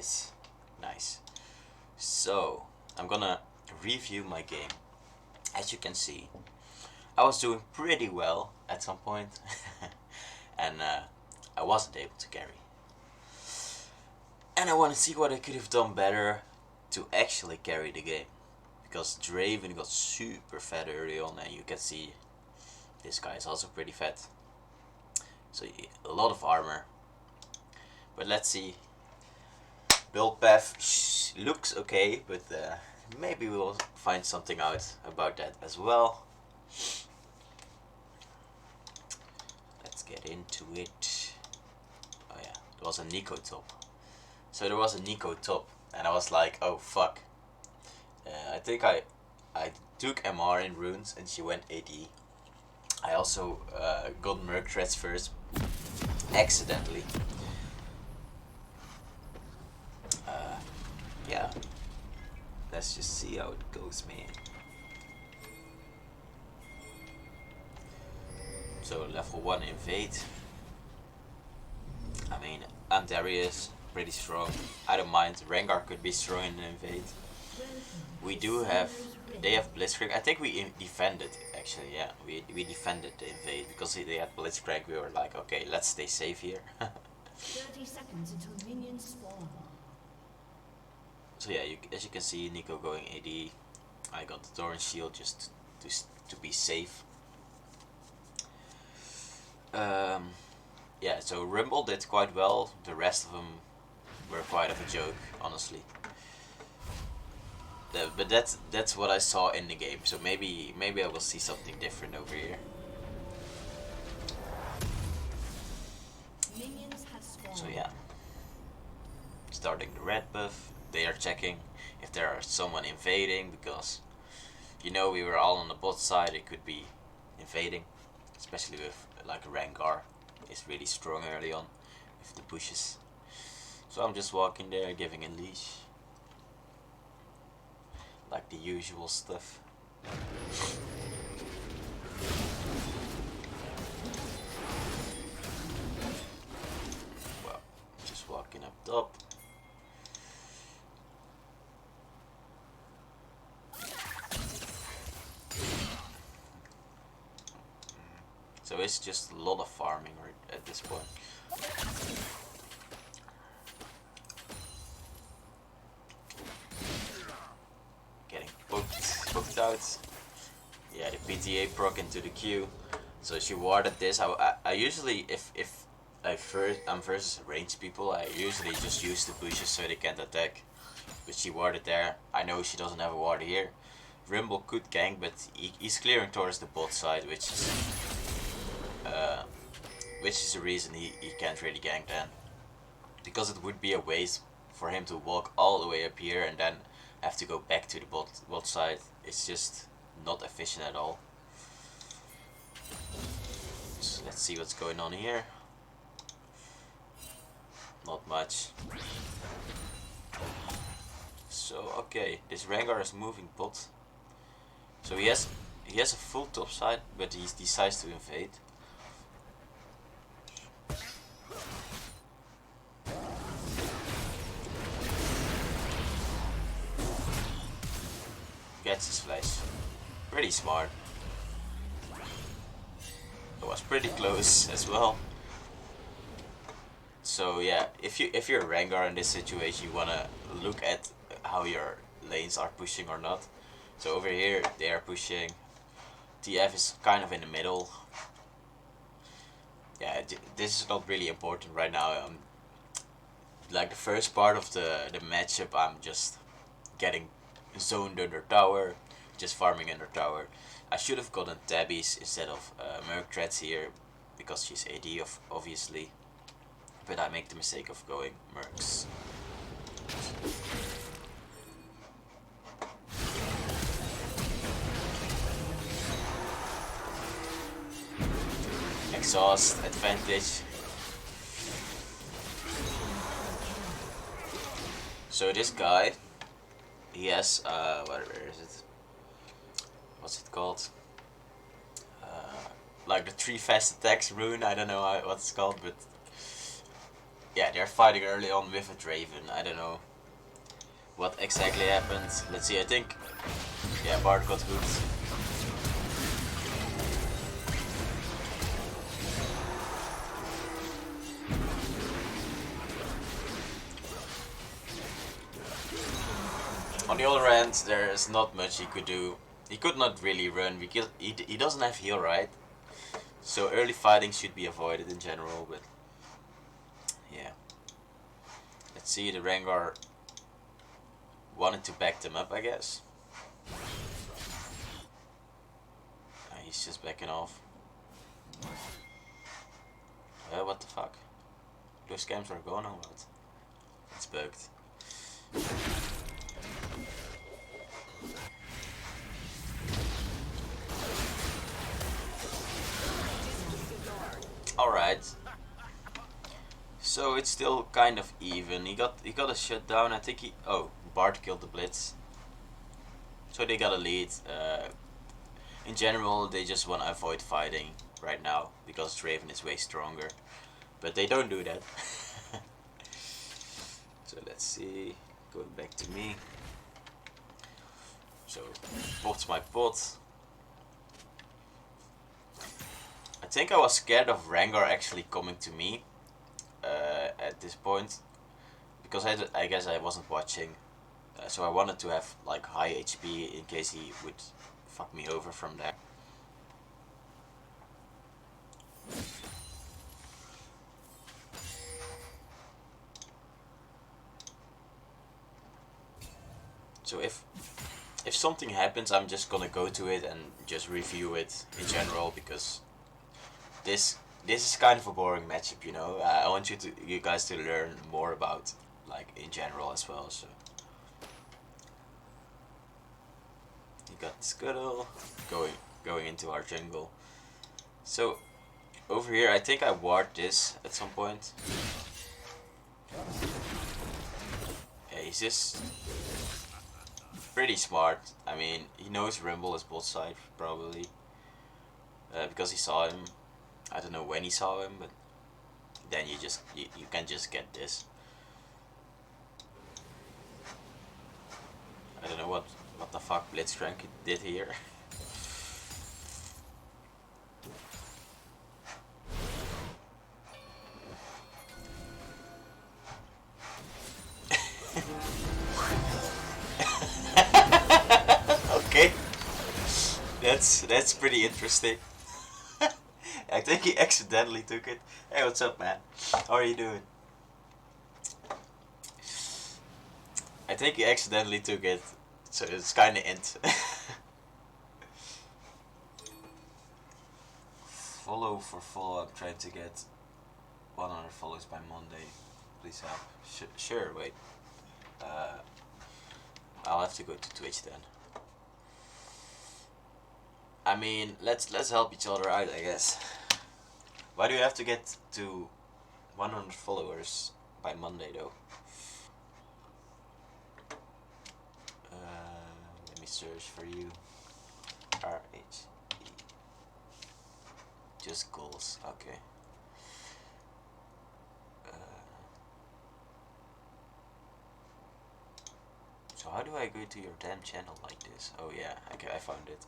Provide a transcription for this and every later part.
Nice. Nice. So, I'm gonna review my game. As you can see, I was doing pretty well at some point, and I wasn't able to carry. And I want to see what I could have done better to actually carry the game. Because Draven got super fat early on, and you can see this guy is also pretty fat. So a lot of armor. But let's see. Build path looks okay, but maybe we'll find something out about that as well. Let's get into it. Oh yeah, there was a Nico top. So there was a Nico top, and I was like, oh fuck. I think I took MR in runes, and she went AD. I also got Merc threats first, accidentally. Yeah, let's just see how it goes, man. So level 1 invade. I mean, I'm Darius, pretty strong. I don't mind. Rengar could be strong in an invade. We do have, they have Blitzcrank. I think we defended, actually, yeah. We defended the invade because they had Blitzcrank. We were like, okay, let's stay safe here. 30 seconds until minions spawn. So yeah, as you can see, Nico going AD. I got the Thorn Shield just to be safe. Yeah, so Rumble did quite well. The rest of them were quite of a joke, honestly. But that's what I saw in the game. So maybe I will see something different over here. So yeah, starting the red buff. They are checking if there are someone invading, because you know we were all on the bot side. It could be invading, especially with like Rengar is really strong early on with the pushes. So I'm just walking there, giving a leash, like the usual stuff. Well, just walking up top. So it's just a lot of farming at this point. Getting poked out. Yeah, the PTA proc into the Q. So she warded this. I usually, if I'm versus ranged people, I usually just use the bushes so they can't attack. But she warded there. I know she doesn't have a ward here. Rimble could gank, but he's clearing towards the bot side, which is the reason he can't really gank then. Because it would be a waste for him to walk all the way up here and then have to go back to the bot side. It's just not efficient at all. So let's see what's going on here. Not much. So okay, this Rengar is moving bot. So he has a full top side, but he decides to invade. Gets his flash. Pretty smart. It was pretty close as well. So yeah, if you're a Rengar in this situation, you wanna look at how your lanes are pushing or not. So over here they are pushing. TF is kind of in the middle. Yeah, this is not really important right now. Like the first part of the matchup, I'm just getting zoned under tower, just farming under tower. I should have gotten Tabbies instead of Merc threats here, because she's AD obviously. But I make the mistake of going Mercs. Exhaust advantage. So this guy, he has where is it? What's it called? Like the 3 fast attacks rune. I don't know what it's called, but Yeah, they're fighting early on with a Draven. I don't know what exactly happened. Let's see, I think... Yeah, Bard got hooked. On the other hand, there's not much he could do. He could not really run because he doesn't have heal, right? So early fighting should be avoided in general, but... Yeah. Let's see, the Rengar wanted to back them up, I guess. He's just backing off. What the fuck? Those scams are going on, what? It's bugged. Alright. So it's still kind of even. He got a shutdown. I think Bard killed the Blitz. So they got a lead. In general, they just want to avoid fighting right now because Draven is way stronger. But they don't do that. So let's see. Going back to me. So, pot's my pot. I think I was scared of Rengar actually coming to me at this point. Because I guess I wasn't watching. So I wanted to have like high HP in case he would fuck me over from there. So if something happens, I'm just gonna go to it and just review it in general because this is kind of a boring matchup, you know. I want you guys to learn more about like in general as well. So you got Scuttle going into our jungle. So over here, I think I ward this at some point. Yeah, he's just pretty smart. I mean, he knows Rumble is both side probably because he saw him. I don't know when he saw him, but then you can just get this. I don't know what the fuck Blitzcrank did here. Okay, that's pretty interesting. I think he accidentally took it. Hey, what's up, man? How are you doing? I think he accidentally took it, so it's kind of int. Follow for follow. I'm trying to get 100 follows by Monday. Please help. Sure. Wait. I'll have to go to Twitch then. I mean, let's help each other out, I guess. Why do you have to get to 100 followers by Monday though? Let me search for you. RHE. Just goals. Okay. So how do I go to your damn channel like this? Oh yeah, okay, I found it.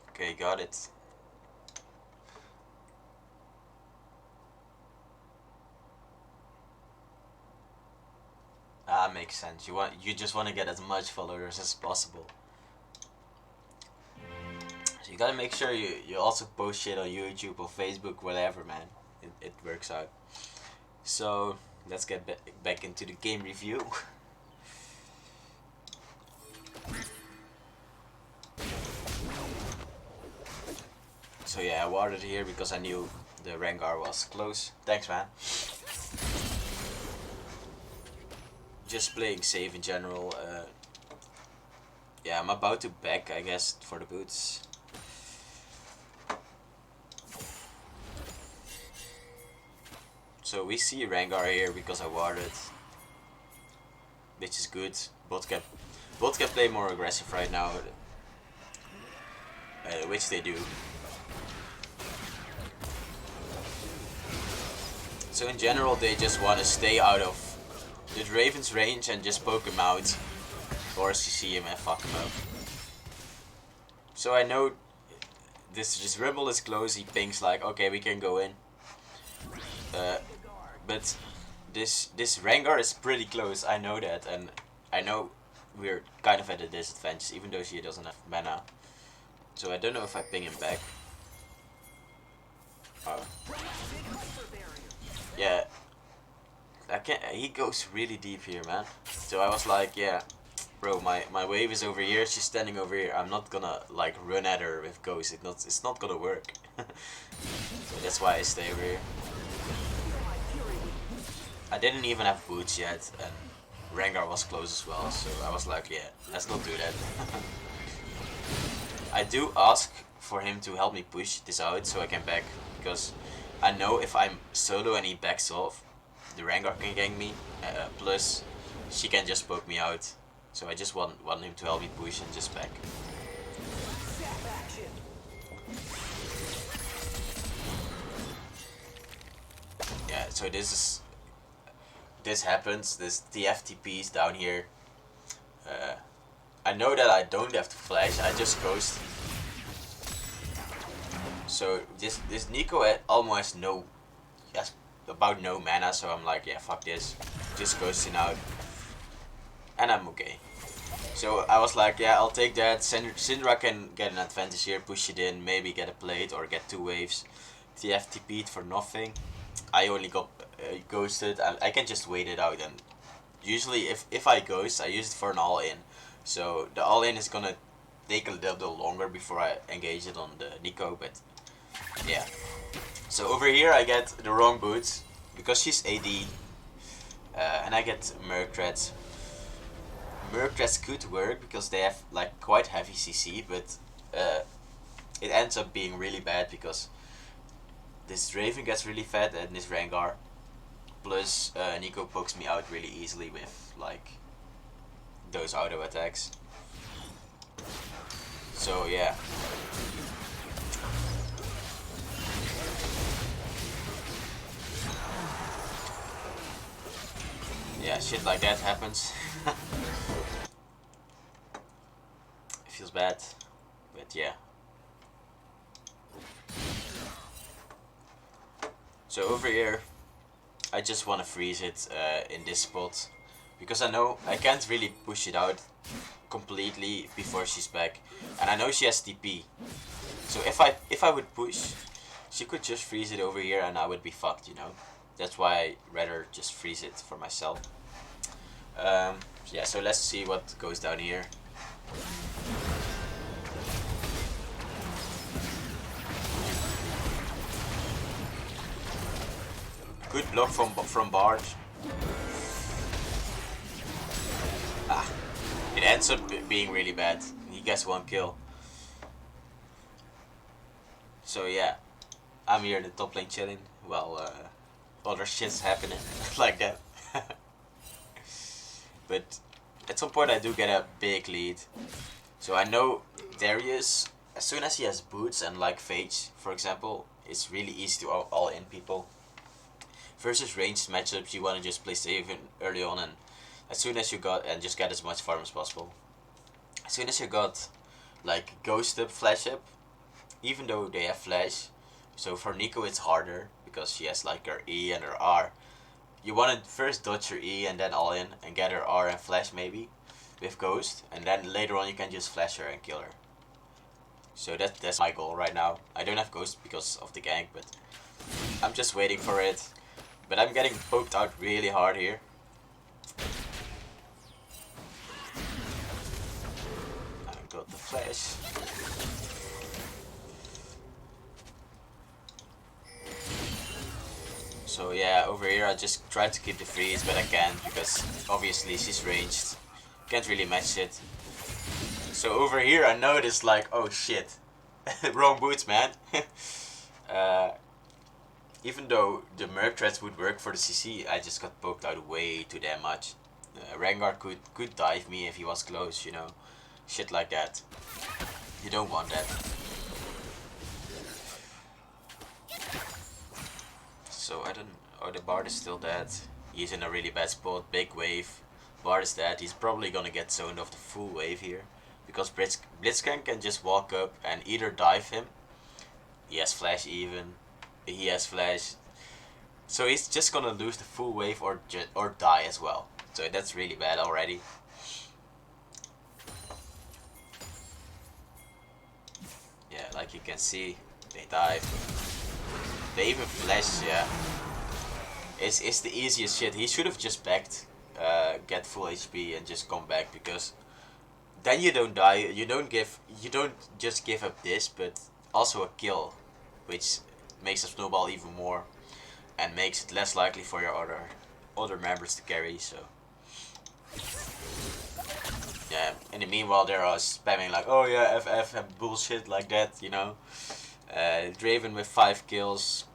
Okay, got it. Ah, makes sense. You just want to get as much followers as possible. So you gotta make sure you also post shit on YouTube or Facebook, whatever, man. It works out. So let's get back into the game review. So yeah, I warded here because I knew the Rengar was close. Thanks, man. Just playing safe in general. Yeah, I'm about to back, I guess, for the boots. So we see Rengar here because I warded, which is good. Bot can play more aggressive right now, which they do. So in general, they just want to stay out of the Draven's range and just poke him out, or CC him and fuck him up. So I know this rebel is close. He pings like, okay, we can go in. But this Rengar is pretty close. I know that, and I know we're kind of at a disadvantage, even though she doesn't have mana. So I don't know if I ping him back. Yeah, I can't. He goes really deep here, man. So I was like, yeah, bro, my wave is over here. She's standing over here. I'm not gonna like run at her with ghost. It's not gonna work. So that's why I stay over here. I didn't even have boots yet, and Rengar was close as well. So I was like, yeah, let's not do that. I do ask for him to help me push this out so I can back, because I know if I'm solo and he backs off, the Rengar can gank me, plus she can just poke me out. So I just want him to help me push and just back. Yeah, so this happens, this TFTP's down here. I know that I don't have to flash, I just ghost. So this Nico almost has about no mana, so I'm like, yeah, fuck this, just ghosting out, and I'm okay. So I was like, yeah, I'll take that. Syndra can get an advantage here, push it in, maybe get a plate or get 2 waves. TFTP'd for nothing. I only got ghosted, and I can just wait it out, and usually if I ghost, I use it for an all-in. So the all-in is gonna take a little longer before I engage it on the Nico, but yeah. So over here I get the wrong boots, because she's AD, and I get Merc Threads. Merc Threads could work, because they have like quite heavy CC, but it ends up being really bad, because this Draven gets really fat and this Rengar, plus Nico pokes me out really easily with like those auto attacks. So yeah. Yeah, shit like that happens. It feels bad, but yeah. So over here, I just want to freeze it in this spot, because I know I can't really push it out completely before she's back, and I know she has TP. So if I would push, she could just freeze it over here, and I would be fucked, you know. That's why I rather just freeze it for myself. Yeah, so let's see what goes down here. Good block from Barge. Ah, it ends up being really bad. He gets 1 kill. So yeah, I'm here in the top lane chilling while other shit's happening like that. But at some point I do get a big lead. So I know Darius, as soon as he has boots and like Phage, for example, it's really easy to all in people. Versus ranged matchups, you want to just play safe early on, and as soon as you got, and just get as much farm as possible. As soon as you got like ghost up, flash up, even though they have flash, so for Nico it's harder because she has like her E and her R. You want to first dodge her E and then all in and get her R and flash maybe with ghost, and then later on you can just flash her and kill her. So that's my goal right now. I don't have ghost because of the gank, but I'm just waiting for it. But I'm getting poked out really hard here. I got the flash. So yeah, over here I just try to keep the freeze, but I can't because obviously she's ranged. Can't really match it. So over here I noticed like, oh shit, wrong boots, man. Even though the Merc Threads would work for the CC, I just got poked out way too damn much. Rengar could dive me if he was close, you know. Shit like that. You don't want that. So I don't... Oh, the Bard is still dead. He's in a really bad spot. Big wave. Bard is dead. He's probably gonna get zoned off the full wave here. Because Blitzcrank can just walk up and either dive him. He has flash even. He has flash. So he's just gonna lose the full wave or die as well. So that's really bad already. Yeah, like you can see, they dive. They even flash, yeah. It's the easiest shit. He should have just backed, get full HP and just come back, because then you don't die. You don't just give up this, but also a kill, which makes the snowball even more and makes it less likely for your other members to carry. So yeah. In the meanwhile, they are spamming like, oh yeah, FF and bullshit like that, you know. Draven with 5 kills,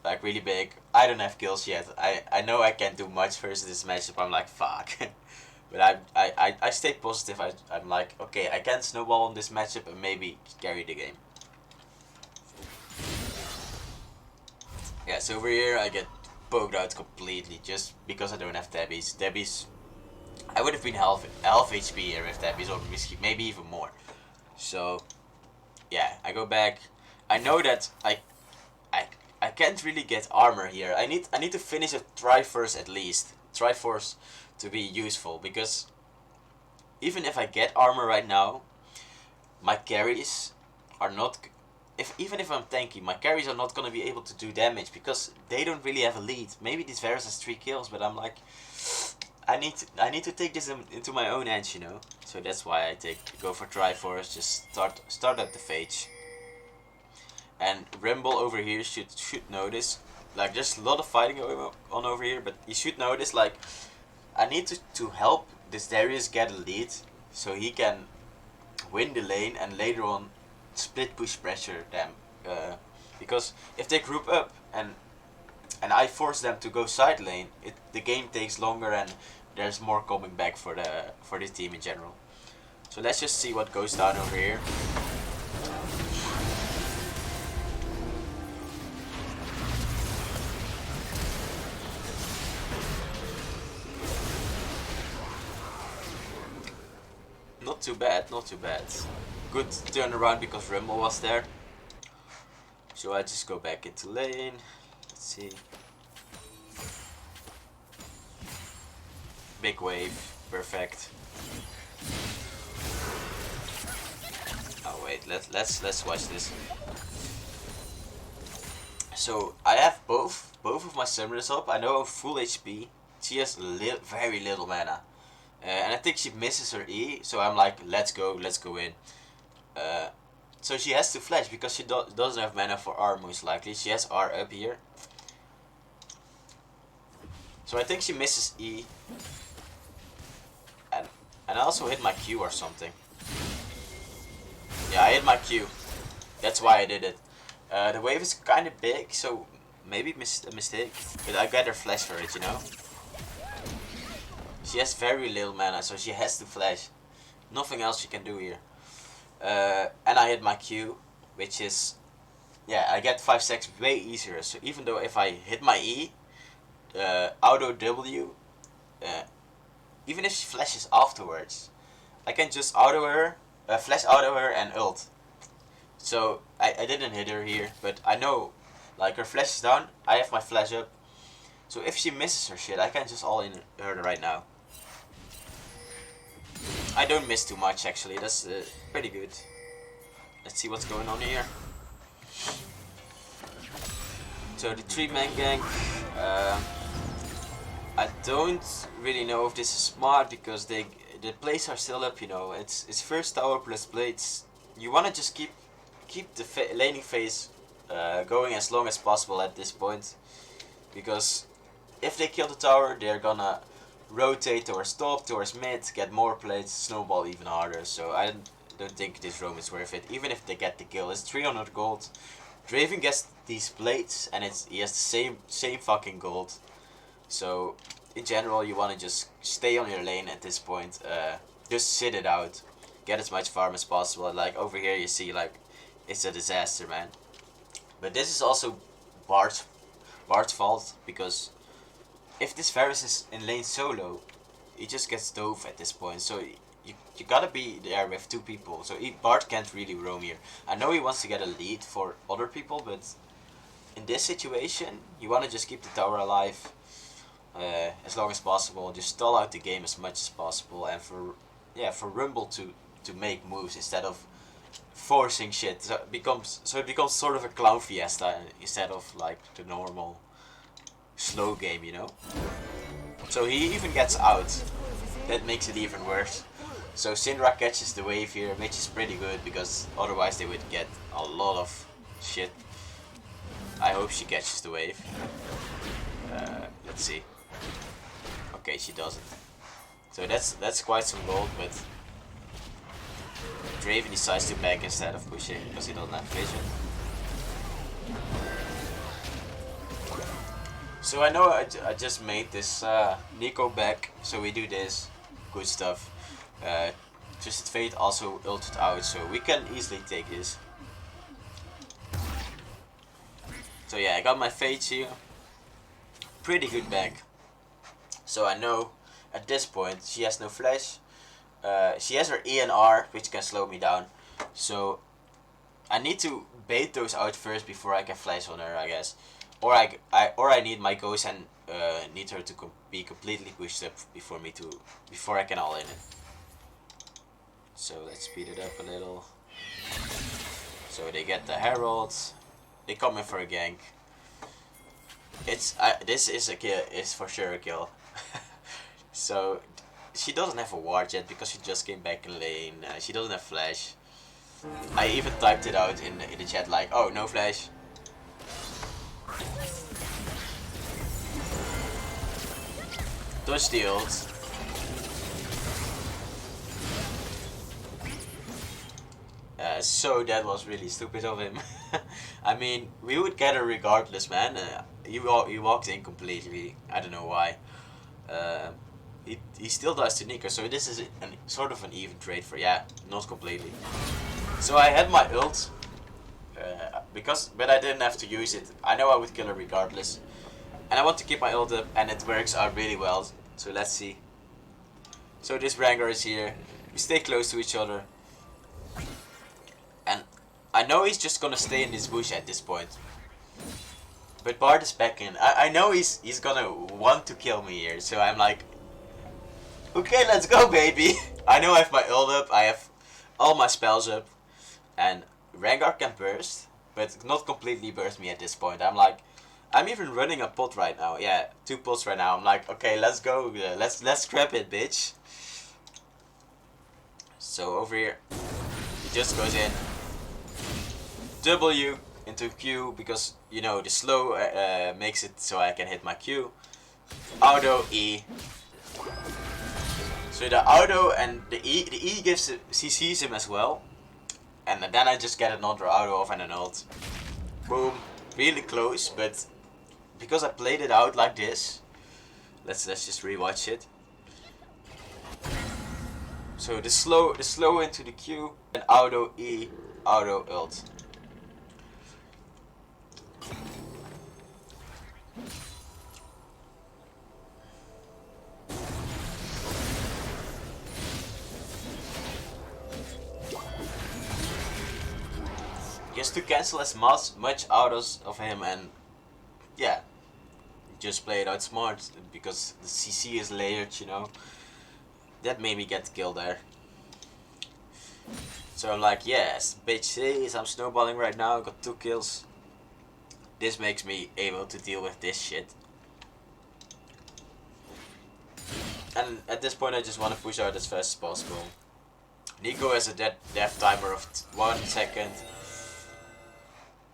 like really big. I don't have kills yet. I know I can't do much versus this matchup. I'm like, fuck. But I stay positive. I'm like, okay, I can snowball in this matchup and maybe carry the game. Yeah, so over here I get poked out completely just because I don't have tabbies. Tabbies, I would have been half HP here with tabbies, or maybe even more. So yeah, I go back. I know that I can't really get armor here. I need to finish a Triforce at least. Triforce to be useful, because even if I get armor right now, my carries are not. Even if I'm tanky, my carries are not gonna be able to do damage because they don't really have a lead. Maybe this Varus has 3 kills, but I'm like, I need to take this into my own hands, you know. So that's why I go for Triforce. Just start up the Phage. And Rimble over here should notice, like, there's a lot of fighting going on over here, but he should notice, like, I need to help this Darius get a lead so he can win the lane and later on split push pressure them. Because if they group up and I force them to go side lane, the game takes longer and there's more coming back for the team in general. So let's just see what goes down over here. Not too bad, not too bad. Good turnaround because Rumble was there. So I just go back into lane. Let's see. Big wave, perfect. Oh wait, let's watch this. So I have both of my summoners up. I know I'm full HP. She has very little mana. And I think she misses her E, so I'm like, let's go in. So she has to flash because she doesn't have mana for R most likely. She has R up here. So I think she misses E. And I also hit my Q or something. Yeah, I hit my Q. That's why I did it. The wave is kind of big, so maybe a mistake. But I got her flash for it, you know. She has very little mana, so she has to flash. Nothing else she can do here. And I hit my Q, which is, yeah, I get 5 stacks way easier. So even though if I hit my E, auto W, even if she flashes afterwards, I can just auto her, flash auto her and ult. So I didn't hit her here, but I know, like, her flash is down, I have my flash up. So if she misses her shit, I can just all in her right now. I don't miss too much actually, that's pretty good. Let's see what's going on here. So the 3-man gang, I don't really know if this is smart because the plates are still up, you know. It's first tower plus plates. You wanna just keep the laning phase going as long as possible at this point, because if they kill the tower, they're gonna rotate towards top, towards mid, get more plates, snowball even harder. So I don't think this roam is worth it. Even if they get the kill, it's 300 gold. Draven gets these plates and he has the same fucking gold. So in general, you want to just stay on your lane at this point. Just sit it out, get as much farm as possible. Like over here, you see, like, it's a disaster, man. But this is also Bard's Bard's fault, because if this Varus is in lane solo, he just gets dove at this point. So you gotta be there with two people. So Bard can't really roam here. I know he wants to get a lead for other people, but in this situation, you want to just keep the tower alive as long as possible. Just stall out the game as much as possible, and for Rumble to make moves instead of forcing shit. So it becomes sort of a clown fiesta instead of like the normal slow game, you know. So he even gets out. That makes it even worse. So Syndra catches the wave here, which is pretty good because otherwise they would get a lot of shit. I hope she catches the wave. Let's see. Okay, she doesn't. So that's quite some gold, but Draven decides to back instead of pushing because he doesn't have vision. So I know I just made this Nico back, so we do this. Good stuff. Twisted Fate also ulted out, so we can easily take this. So yeah, I got my Fates here. Pretty good back. So I know at this point she has no flash. She has her E and R, which can slow me down. So I need to bait those out first before I can flash on her, I guess. Or I need my ghost and need her to be completely pushed up before I can all in it. So let's speed it up a little. So they get the Herald. They come in for a gank. This is a kill. Is for sure a kill. So she doesn't have a ward yet because she just came back in lane. She doesn't have flash. I even typed it out in the chat like, oh, no flash. Dodge the ult. So that was really stupid of him. I mean, we would get her regardless, man. He walked in completely. I don't know why. He still does to Nico, so this is sort of an even trade for, yeah, not completely. So I had my ult, but I didn't have to use it. I know I would kill her regardless. And I want to keep my ult up, and it works out really well. So let's see. So this Rengar is here. We stay close to each other. And I know he's just gonna stay in this bush at this point. But Bard is back in. I know he's gonna want to kill me here. So I'm like, okay, let's go, baby. I know I have my ult up. I have all my spells up. And Rengar can burst, but not completely burst me at this point. I'm even running a pot right now. Yeah, 2 pots right now. I'm like, okay, let's go. Let's scrap it, bitch. So over here, he just goes in. W into Q because, you know, the slow makes it so I can hit my Q. Auto E. So the auto and the E gives CCs him as well. And then I just get another auto off and an ult. Boom. Really close, but because I played it out like this, let's just rewatch it. So the slow into the Q and auto E, auto ult. Just to cancel as much autos of him, and yeah, just play it out smart because the CC is layered, you know. That made me get killed there. So I'm like, yes, bitches, I'm snowballing right now, got 2 kills. This makes me able to deal with this shit. And at this point I just want to push out as fast as possible. Nico has a death timer of 1 second.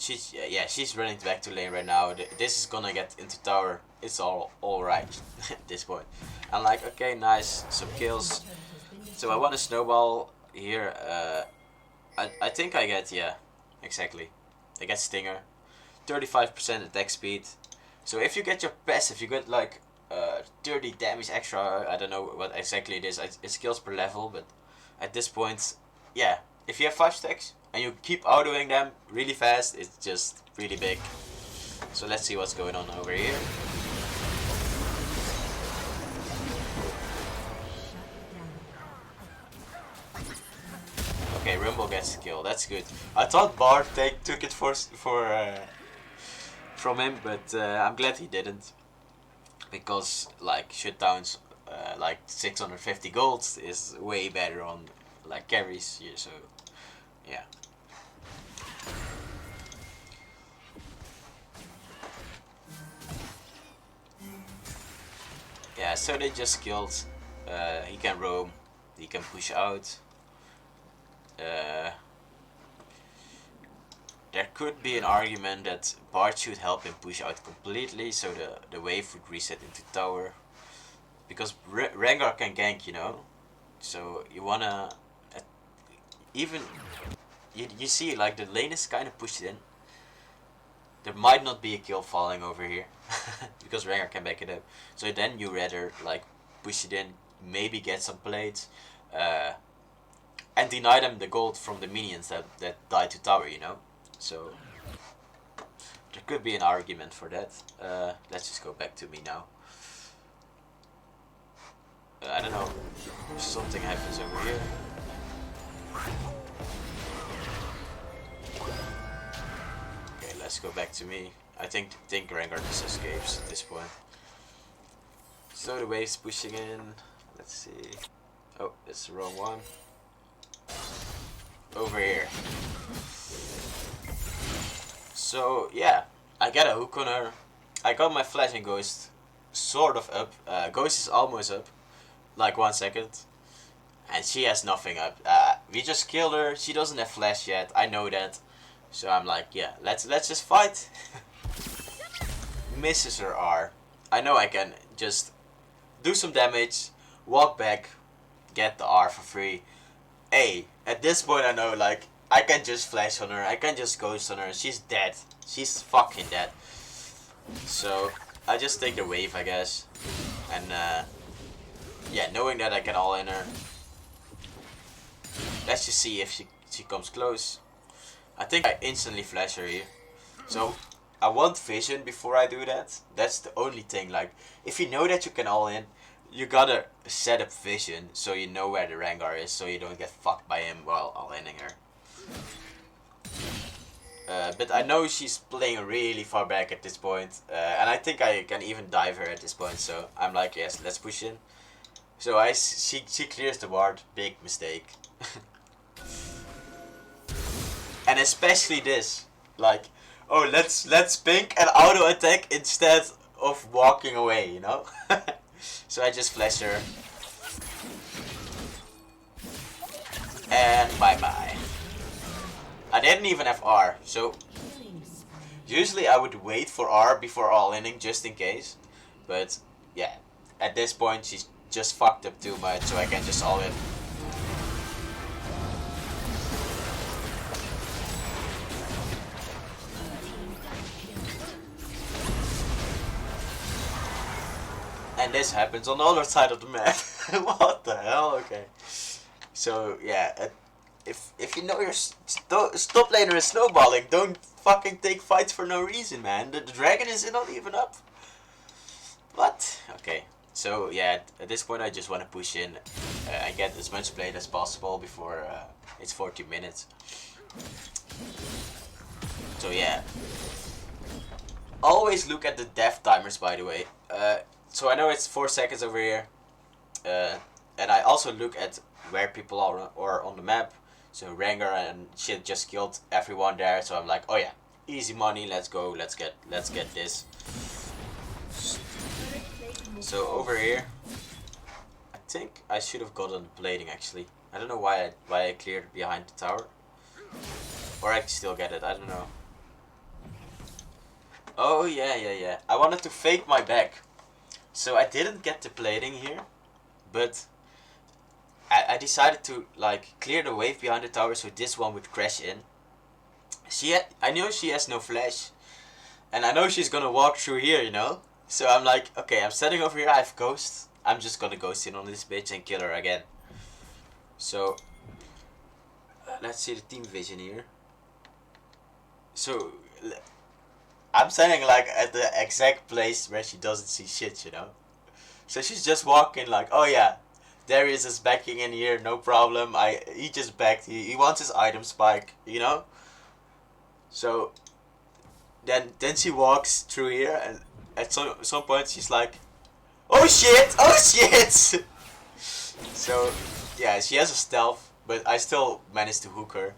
She's running back to lane right now. This is gonna get into tower. It's all right at this point. I'm like, okay, nice, some kills. So I want to snowball here. I think I get, yeah, exactly. I get Stinger, 35% attack speed. So if you get your passive, you get like 30 damage extra. I don't know what exactly it is. It's skills per level, but at this point, yeah, if you have 5 stacks and you keep autoing them really fast, it's just really big. So let's see what's going on over here. Okay, Rumble gets the kill. That's good. I thought Bard took it from him, but I'm glad he didn't, because like shutdowns, like 650 gold is way better on like carries. Yeah, so yeah. Yeah, so they just killed. He can roam, he can push out. Uh, there could be an argument that Bard should help him push out completely, so the wave would reset into tower. Because Rengar can gank, you know. So you wanna even you see like the lane is kind of pushed in. There might not be a kill falling over here because Rengar can back it up. So then you rather like push it in, maybe get some plates, and deny them the gold from the minions that die to tower, you know. So there could be an argument for that. Let's just go back to me now. I don't know. Something happens over here. Okay, let's go back to me. I think Rengar just escapes at this point. So the wave's pushing in. Let's see. Oh, it's the wrong one. Over here. So yeah, I got a hook on her. I got my flashing ghost sort of up. Ghost is almost up. Like 1 second. And she has nothing up. We just killed her. She doesn't have flash yet. I know that. So I'm like, yeah, let's just fight. Misses her R. I know I can just do some damage, walk back, get the R for free. Hey, at this point I know like I can just flash on her. I can just ghost on her. She's dead. She's fucking dead. So I just take the wave, I guess. And yeah, knowing that I can all in her. Let's just see if she comes close. I think I instantly flash her here. So I want vision before I do that. That's the only thing. Like, if you know that you can all in, you gotta set up vision so you know where the Rengar is, so you don't get fucked by him while all inning her. But I know she's playing really far back at this point, and I think I can even dive her at this point. So I'm like, yes, let's push in. So she clears the ward. Big mistake. And especially this, like, oh, let's pink and auto attack instead of walking away, you know. So I just flash her, and bye bye. I didn't even have R, so usually I would wait for R before all inning just in case, but yeah, at this point she's just fucked up too much, so I can just all in. And this happens on the other side of the map. What the hell? Okay. So yeah, if you know your stop laner is snowballing, don't fucking take fights for no reason, man. The dragon is not even up. What? Okay. So yeah, at this point I just want to push in and get as much plate as possible before it's 40 minutes. So yeah. Always look at the death timers, by the way. So I know it's 4 seconds over here, and I also look at where people are on the map. So Rengar and shit just killed everyone there. So I'm like, oh yeah, easy money. Let's go. Let's get this. So over here, I think I should have gotten the plating actually. I don't know why I cleared behind the tower, or I can still get it. I don't know. Oh yeah. I wanted to fake my back. So I didn't get the plating here, but I decided to like clear the wave behind the tower so this one would crash in. I know she has no flash, and I know she's gonna walk through here, you know. So I'm like, okay, I'm standing over here. I have ghost. I'm just gonna ghost in on this bitch and kill her again. So let's see the team vision here. So I'm standing like at the exact place where she doesn't see shit, you know. So she's just walking like, oh yeah, Darius is backing in here, no problem. He just backed. He wants his item spike, you know. So then she walks through here, and at some point she's like, oh shit, oh shit. So yeah, she has a stealth, but I still managed to hook her.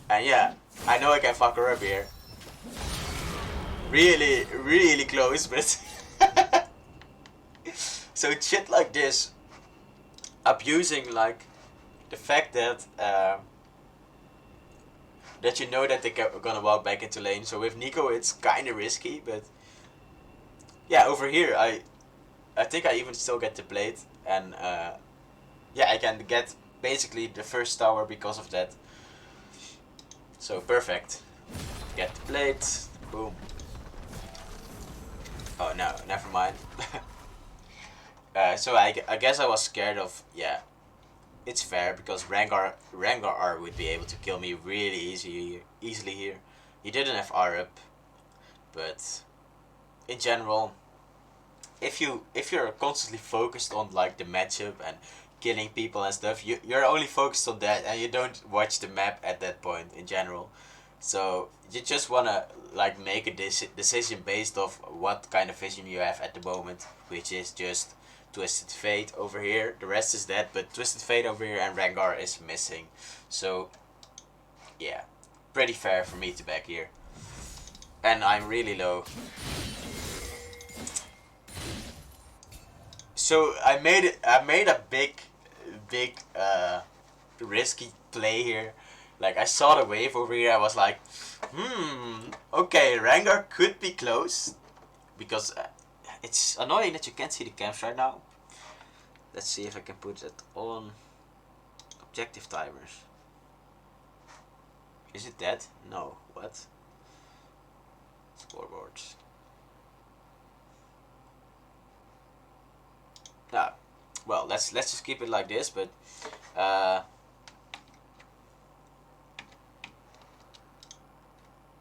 And yeah, I know I can fuck her up here. Really, really close, but so shit like this, abusing like the fact that that you know that they're gonna walk back into lane. So with Nico, it's kind of risky, but yeah, over here I think I even still get the blade, and yeah, I can get basically the first tower because of that. So perfect. Get the blade. Boom. Oh no, never mind. So I guess I was scared of, yeah. It's fair because Rengar would be able to kill me really easily here. He didn't have R up, but in general, if you're constantly focused on like the matchup and killing people and stuff, you're only focused on that and you don't watch the map at that point in general. So you just wanna like make a decision based off what kind of vision you have at the moment, which is just Twisted Fate over here. The rest is dead, but Twisted Fate over here and Rengar is missing. So yeah, pretty fair for me to back here. And I'm really low. So I made a big risky play here. Like I saw the wave over here, I was like, okay, Rengar could be close because it's annoying that you can't see the camps right now. Let's see if I can put that on. Objective timers. Is it dead? No. What? Scoreboards. Ah, well, let's just keep it like this. But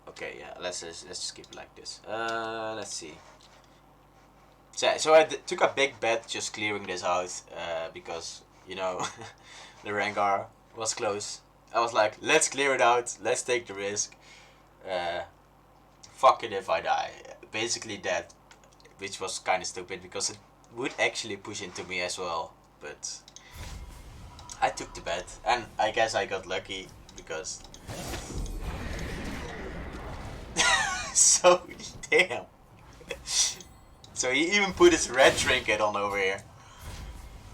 okay, yeah, let's just keep it like this. Let's see. So I took a big bet just clearing this out because, you know, the Rengar was close. I was like, let's clear it out, let's take the risk. Fuck it if I die. Basically that, which was kind of stupid because it would actually push into me as well. But I took the bet and I guess I got lucky because... so, damn. So he even put his red trinket on over here.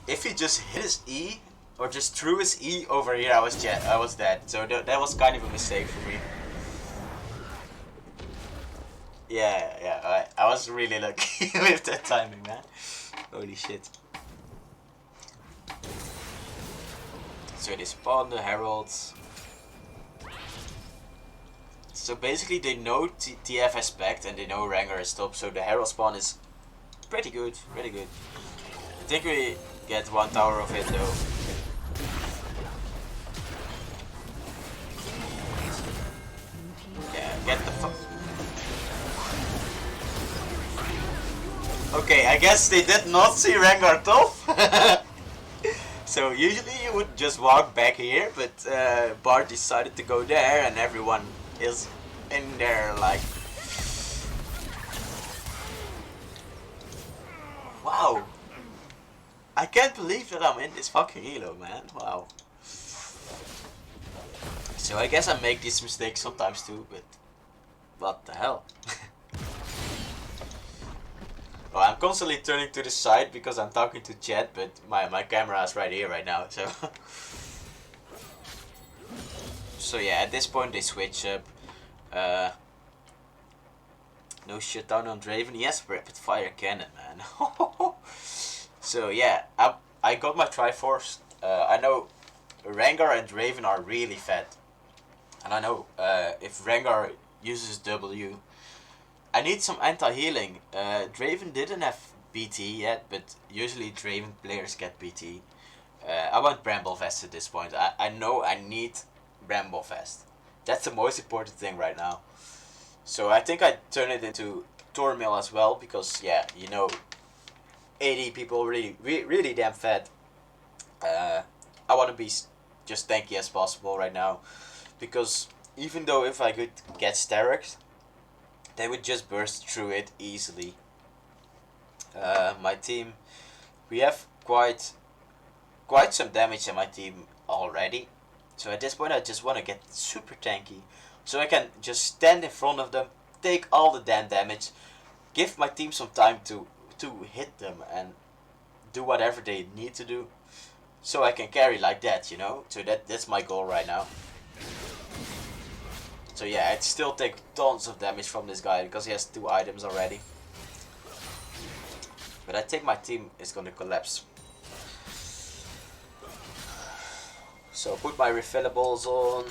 If he just hit his E, or just threw his E over here, I was dead. So that was kind of a mistake for me. Yeah, I was really lucky with that timing, man. Holy shit. So they spawn the heralds. So basically they know TF has backed and they know Rengar is top, so the herald spawn is pretty good, really good. I think we get one tower of it though. Yeah, get the fuck. Okay, I guess they did not see Rengar top. So usually you would just walk back here, but Bart decided to go there and everyone is in there like... Wow. I can't believe that I'm in this fucking elo, man. Wow. So I guess I make these mistakes sometimes too, but what the hell? Well, I'm constantly turning to the side because I'm talking to chat, but my camera is right here right now, so... So yeah, at this point they switch up. No shutdown on Draven. Yes, rapid fire cannon, man. So yeah, I got my Triforce. I know Rengar and Draven are really fat. And I know if Rengar uses W, I need some anti-healing. Draven didn't have BT yet, but usually Draven players get BT. I want Bramble Vest at this point. I know I need Bramble Vest. That's the most important thing right now. So I think I turn it into Tormill as well because yeah, you know, 80 people really damn fat. I want to be just tanky as possible right now because even though if I could get Starrix, they would just burst through it easily. My team, we have quite some damage in my team already. So at this point I just want to get super tanky. So I can just stand in front of them, take all the damn damage, give my team some time to hit them and do whatever they need to do. So I can carry like that, you know? So that's my goal right now. So yeah, I'd still take tons of damage from this guy because he has 2 items already. But I think my team is gonna collapse. So put my refillables on.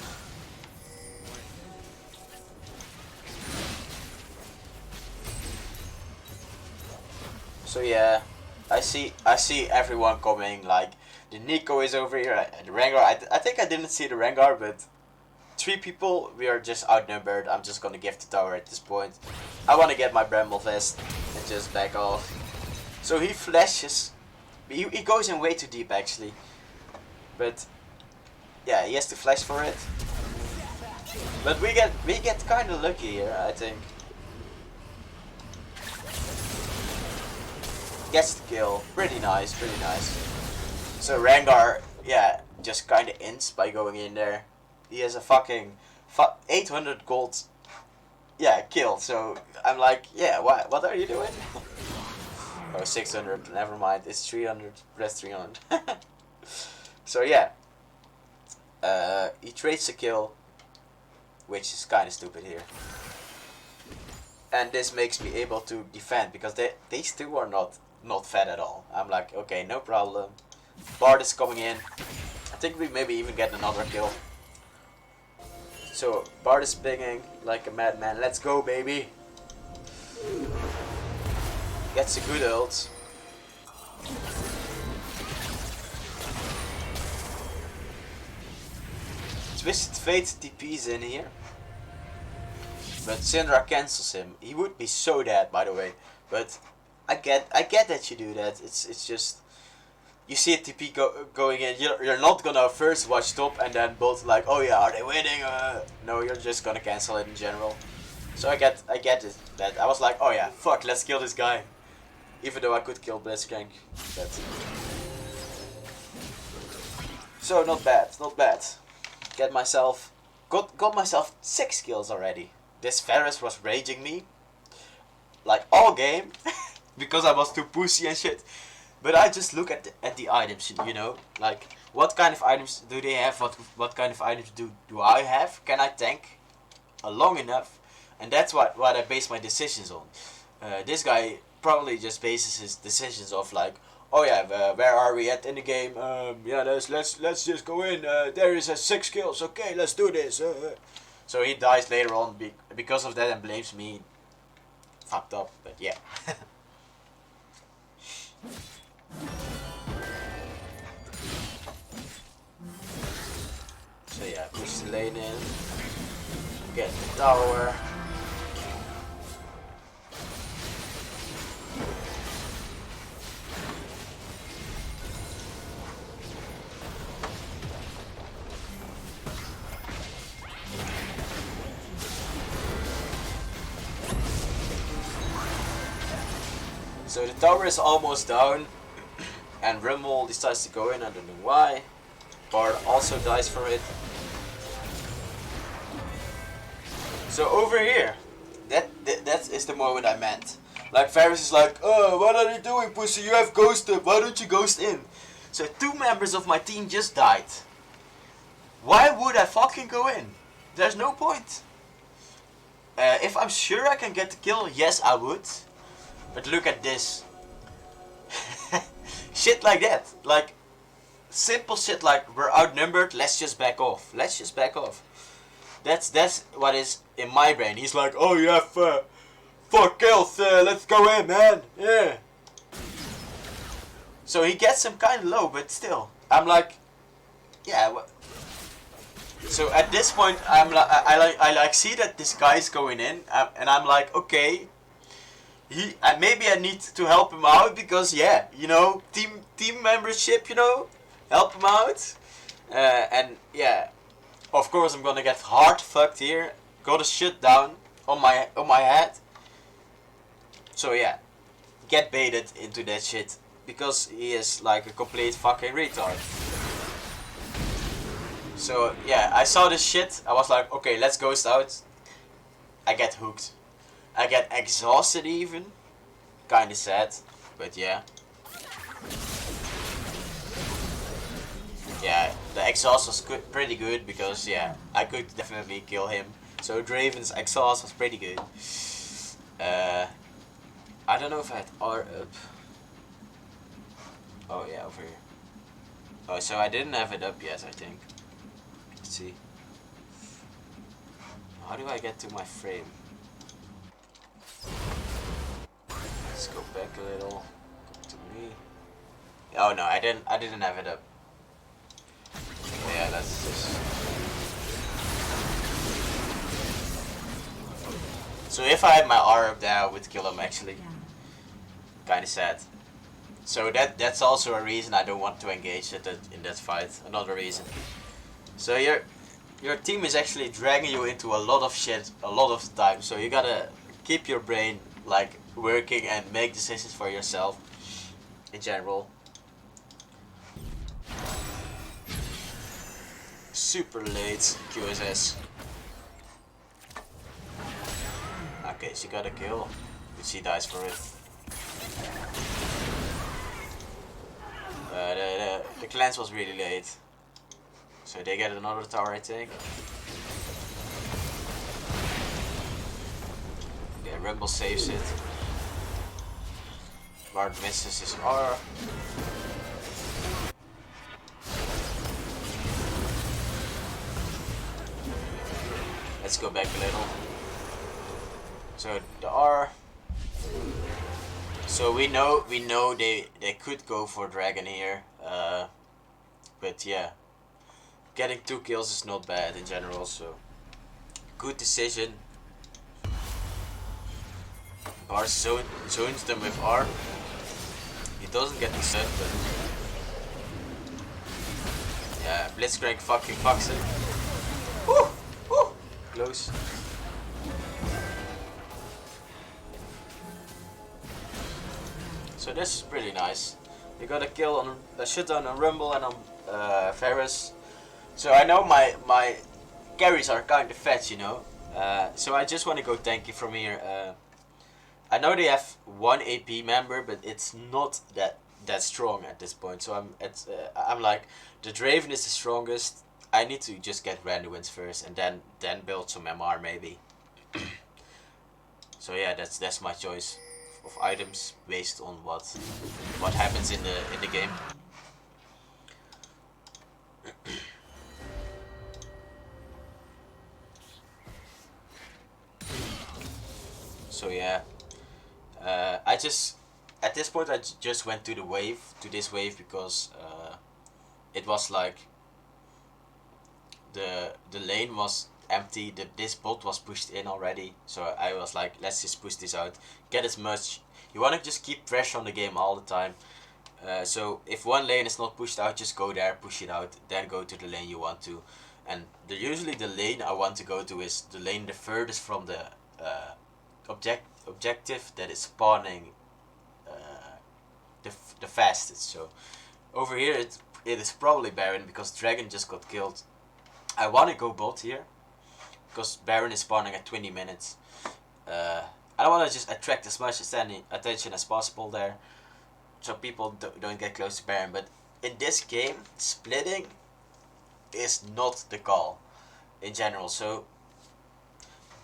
So yeah, I see everyone coming. Like the Nico is over here, the Rengar. I think I didn't see the Rengar, but 3 people. We are just outnumbered. I'm just gonna give the tower at this point. I want to get my Bramble Vest and just back off. So he flashes. He goes in way too deep actually, but yeah, he has to flash for it. But we get kind of lucky here, I think. Gets the kill. Pretty nice, pretty nice. So Rengar, yeah, just kind of ints by going in there. He has a fucking 800 gold, yeah, kill. So I'm like, yeah, what are you doing? Oh, 600. Never mind. It's 300. Press 300. So yeah, he trades a kill, which is kind of stupid here. And this makes me able to defend because these two are not fat at all. I'm like, okay, no problem. Bard is coming in. I think we maybe even get another kill. So Bard is pinging like a madman. Let's go, baby. Gets a good ult. Twisted Fate TP's in here. But Syndra cancels him. He would be so dead, by the way. But I get that you do that. It's just you see a TP going in. You're not gonna first watch top and then both like, oh yeah, are they winning? No, you're just gonna cancel it in general. So I get it. That I was like, oh yeah, fuck, let's kill this guy. Even though I could kill Blitzcrank. But so not bad, not bad. Get myself got myself 6 kills already. This Varus was raging me like all game because I was too pussy and shit. But I just look at the items, you know, like what kind of items do they have? What kind of items do I have? Can I tank long enough? And that's what I base my decisions on. This guy probably just bases his decisions off like, oh yeah, where are we at in the game? Yeah, let's just go in. Darius has 6 kills. Okay, let's do this. So he dies later on because of that and blames me. Fucked up, but yeah. So yeah, push the lane in. Get the tower. So the tower is almost down, and Rumble decides to go in, I don't know why. Bard also dies for it. So over here, that is the moment I meant. Like Varus is like, oh, what are you doing, pussy? You have ghosted, why don't you ghost in? So 2 members of my team just died. Why would I fucking go in? There's no point. If I'm sure I can get the kill, yes I would. But look at this. Shit like that. Like, simple shit like, we're outnumbered, let's just back off. Let's just back off. That's what is in my brain. He's like, oh you have 4 kills, let's go in, man. Yeah. So he gets him kind of low, but still. I'm like, yeah, So at this point, I like see that this guy's going in, and I'm like, okay, maybe I need to help him out because yeah, you know, team membership, you know, help him out, and yeah, of course I'm gonna get hard fucked here, got a shut down on my head. So yeah, get baited into that shit because he is like a complete fucking retard. So yeah, I saw this shit. I was like, okay, let's ghost out. I get hooked. I get exhausted even. Kinda sad, but yeah. Yeah, the exhaust was pretty good because yeah, I could definitely kill him. So Draven's exhaust was pretty good. Uh, I don't know if I had R up. Oh yeah, over here. Oh, so I didn't have it up yet, I think. Let's see. How do I get to my frame? Let's go back a little. Come to me. Oh no, I didn't have it up. Yeah, that's just. So if I had my R up there, I would kill him actually. Kinda sad. So that's also a reason I don't want to engage in that fight. Another reason. So your team is actually dragging you into a lot of shit a lot of the time. So you gotta keep your brain like working and make decisions for yourself in general. Super late QSS. Okay, she got a kill, but she dies for it. The cleanse was really late. So they get another tower, I think. Yeah, Rumble saves it. Bard misses his R. Let's go back a little. So the R. So we know they could go for dragon here. But yeah, getting 2 kills is not bad in general. So good decision. Bar zones them with R. He doesn't get the stun, but yeah, Blitzcrank fucking fucks it. Woo! Woo! Close. So this is pretty nice. We got a kill on a shutdown on Rumble and on Ferris. So I know my carries are kind of fat, you know. So I just want to go tanky from here. I know they have 1 AP member, but it's not that strong at this point. So I'm like, the Draven is the strongest. I need to just get Randuin's first and then build some MR maybe. So yeah, that's my choice of items based on what happens in the game. So yeah, I just at this point I just went to this wave because it was like the lane was empty. This bot was pushed in already, so I was like, let's just push this out, get as much. You want to just keep pressure on the game all the time. So if one lane is not pushed out, just go there, push it out, then go to the lane you want to. And usually the lane I want to go to is the lane the furthest from the objective that is spawning the fastest. So over here it is probably Baron because Dragon just got killed. I want to go bot here because Baron is spawning at 20 minutes. I want to just attract as much attention as possible there, so people don't get close to Baron. But in this game, splitting is not the call in general. So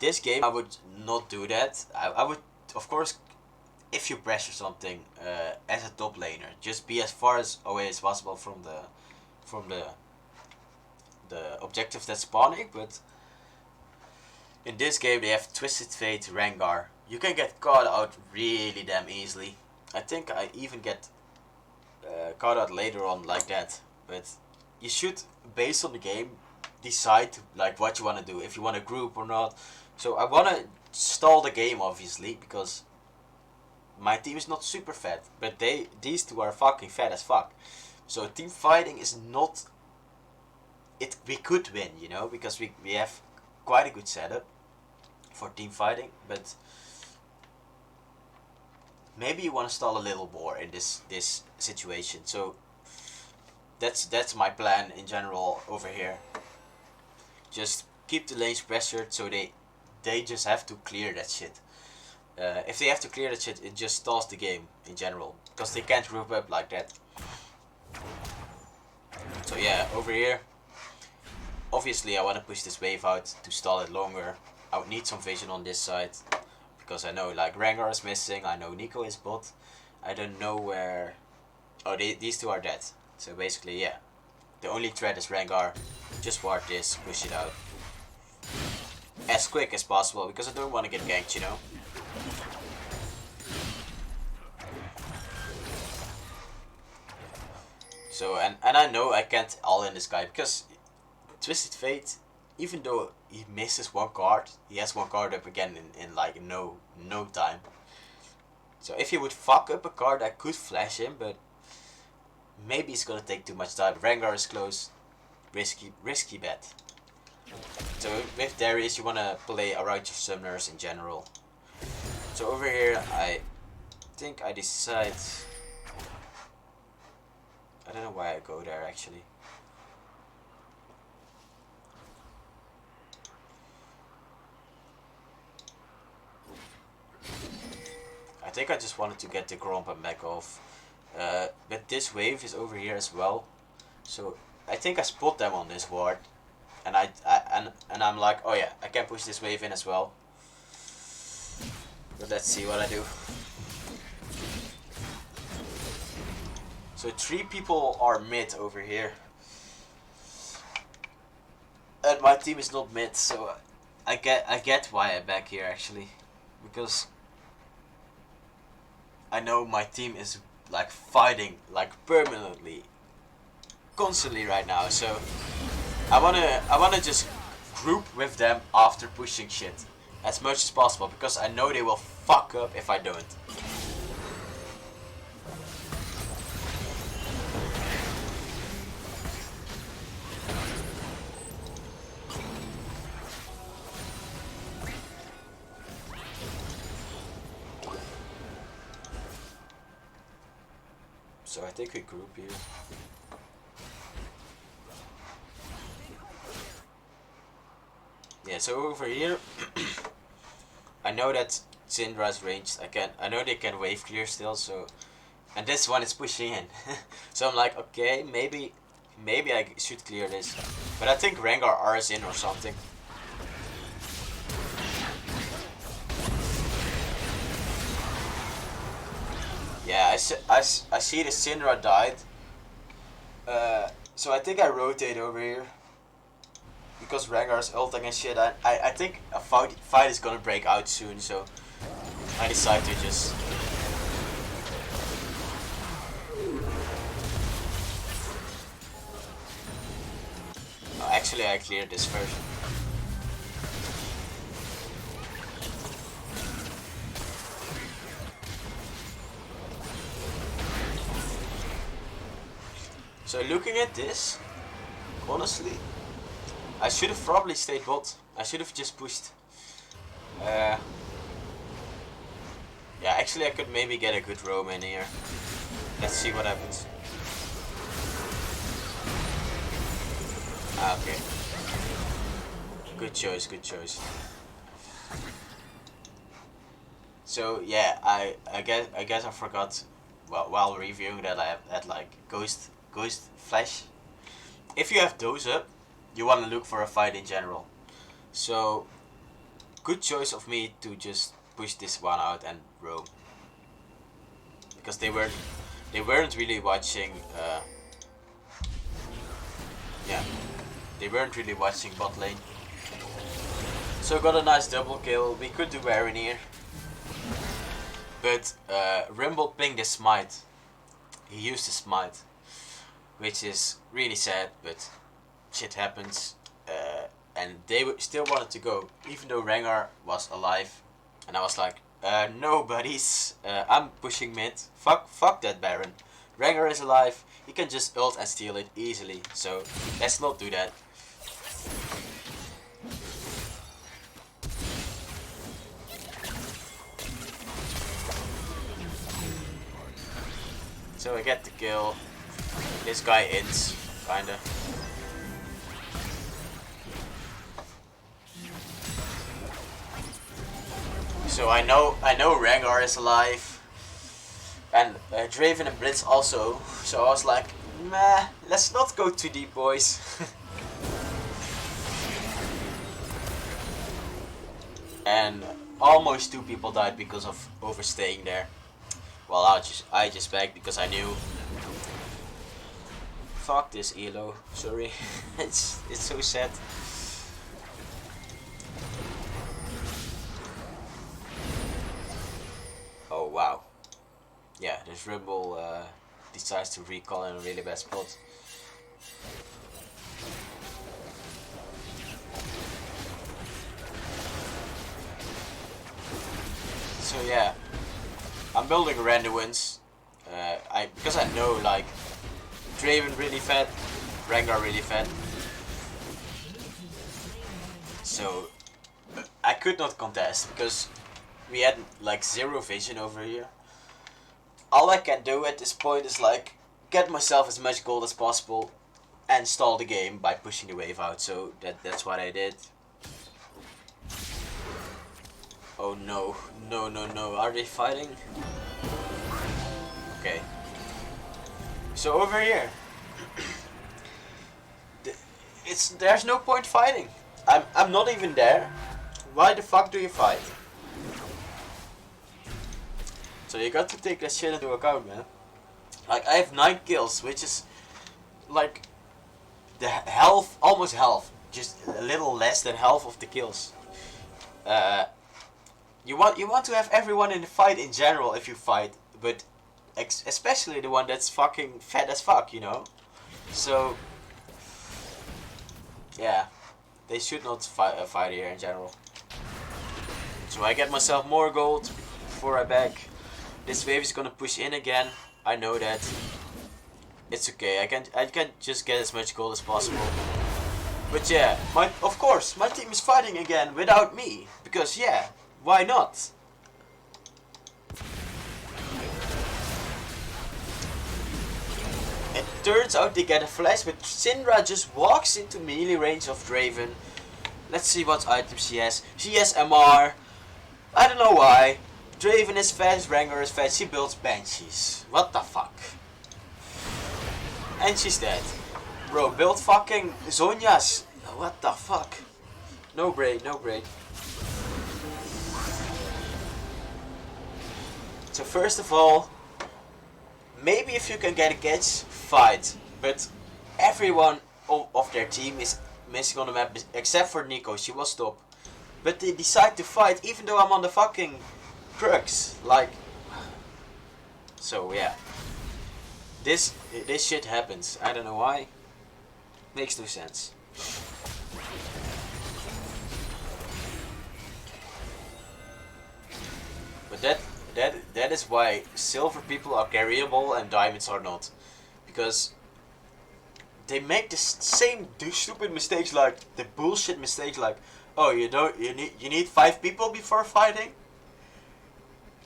this game, I would not do that. I would, of course, if you pressure something as a top laner, just be as far away as possible from the objective that's spawning. But in this game, they have Twisted Fate, Rengar. You can get caught out really damn easily. I think I even get caught out later on like that. But you should, based on the game, decide like what you want to do, if you want to group or not. So I want to stall the game, obviously, because my team is not super fat, but these two are fucking fat as fuck. So team fighting is not it. We could win, you know, because we have quite a good setup for team fighting, but maybe you want to stall a little more in this situation. So that's my plan in general over here. Just keep the lanes pressured, so they just have to clear that shit. If they have to clear that shit, it just stalls the game in general, because they can't group up like that. So yeah, over here, obviously I want to push this wave out to stall it longer. I would need some vision on this side, because I know like Rengar is missing, I know Nico is bot. I don't know where... Oh, these two are dead. So basically, yeah. The only threat is Rengar. Just ward this, push it out as quick as possible, because I don't want to get ganked, you know. So, and I know I can't all in this guy, because Twisted Fate, even though he misses one card, he has one card up again in like no time. So if he would fuck up a card, I could flash him, but maybe it's gonna take too much time. Rengar is close. Risky bet. So with Darius, you wanna play around your summoners in general. So over here, I think I decide... I don't know why I go there actually. I think I just wanted to get the Gromp and back off. But this wave is over here as well. So I think I spot them on this ward. And I'm like, oh yeah, I can push this wave in as well. But let's see what I do. So 3 people are mid over here. And my team is not mid, so I get why I'm back here actually. Because I know my team is like fighting like permanently, constantly right now. So I wanna just group with them after pushing shit as much as possible, because I know they will fuck up if I don't. So I think we group here. Yeah, so over here, I know that Syndra's ranged. I know they can wave clear still. So, and this one is pushing in. So I'm like, okay, maybe I should clear this. But I think Rengar R is in or something. Yeah, I see the Syndra died. So I think I rotate over here. Because Rengar's ulting and shit, I think a fight is gonna break out soon, so I decide to just... Oh, actually I cleared this first. So looking at this, honestly, I should have probably stayed bot. I should have just pushed. Yeah, actually I could maybe get a good roam in here. Let's see what happens. Ah, okay. Good choice, good choice. So yeah, I guess I forgot while reviewing that I had like ghost flash. If you have those up, you want to look for a fight in general. So good choice of me to just push this one out and roam, because they weren't really watching. Yeah, they weren't really watching bot lane. So got a nice double kill. We could do Baron here, but Rumble pinged his smite. He used his smite, which is really sad, but shit happens. and they still wanted to go, even though Rengar was alive. And I was like, no buddies, I'm pushing mid. Fuck that Baron. Rengar is alive, he can just ult and steal it easily, so let's not do that. So I get the kill. This guy ins, kinda. So I know Rengar is alive, and Draven and Blitz also. So I was like, meh, let's not go too deep, boys. And almost 2 people died because of overstaying there. Well, I just backed because I knew. Fuck this elo. Sorry, it's so sad. Oh wow. Yeah, this Rumble decides to recall in a really bad spot. So yeah, I'm building Randuins. Because I know like Draven really fat, Rengar really fat. So I could not contest because we had like 0 vision over here. All I can do at this point is like get myself as much gold as possible and stall the game by pushing the wave out. So that's what I did. Oh no, no, are they fighting? Okay. So over here, there's no point fighting. I'm not even there. Why the fuck do you fight? So you got to take that shit into account, man. Like I have 9 kills, which is like the half, almost half, just a little less than half of the kills. You want to have everyone in the fight in general if you fight, but especially the one that's fucking fat as fuck, you know. So yeah, they should not fight here in general. So I get myself more gold before I back. This wave is gonna push in again. I know that. It's okay. I can just get as much gold as possible. But yeah, of course my team is fighting again without me because yeah, why not? It turns out they get a flash, but Syndra just walks into melee range of Draven. Let's see what items she has. She has MR. I don't know why. Draven is fast, Rengar is fast, she builds Banshees. What the fuck? And she's dead. Bro, build fucking Zhonya's. What the fuck? No brain, no brain. So first of all, maybe if you can get a catch, fight. But everyone of their team is missing on the map except for Nico, she was top. But they decide to fight even though I'm on the fucking crux. Like, so yeah. This shit happens. I don't know why. Makes no sense. But that is why silver people are carryable and diamonds are not, because they make the same stupid mistakes, like the bullshit mistakes, like oh you need 5 people before fighting.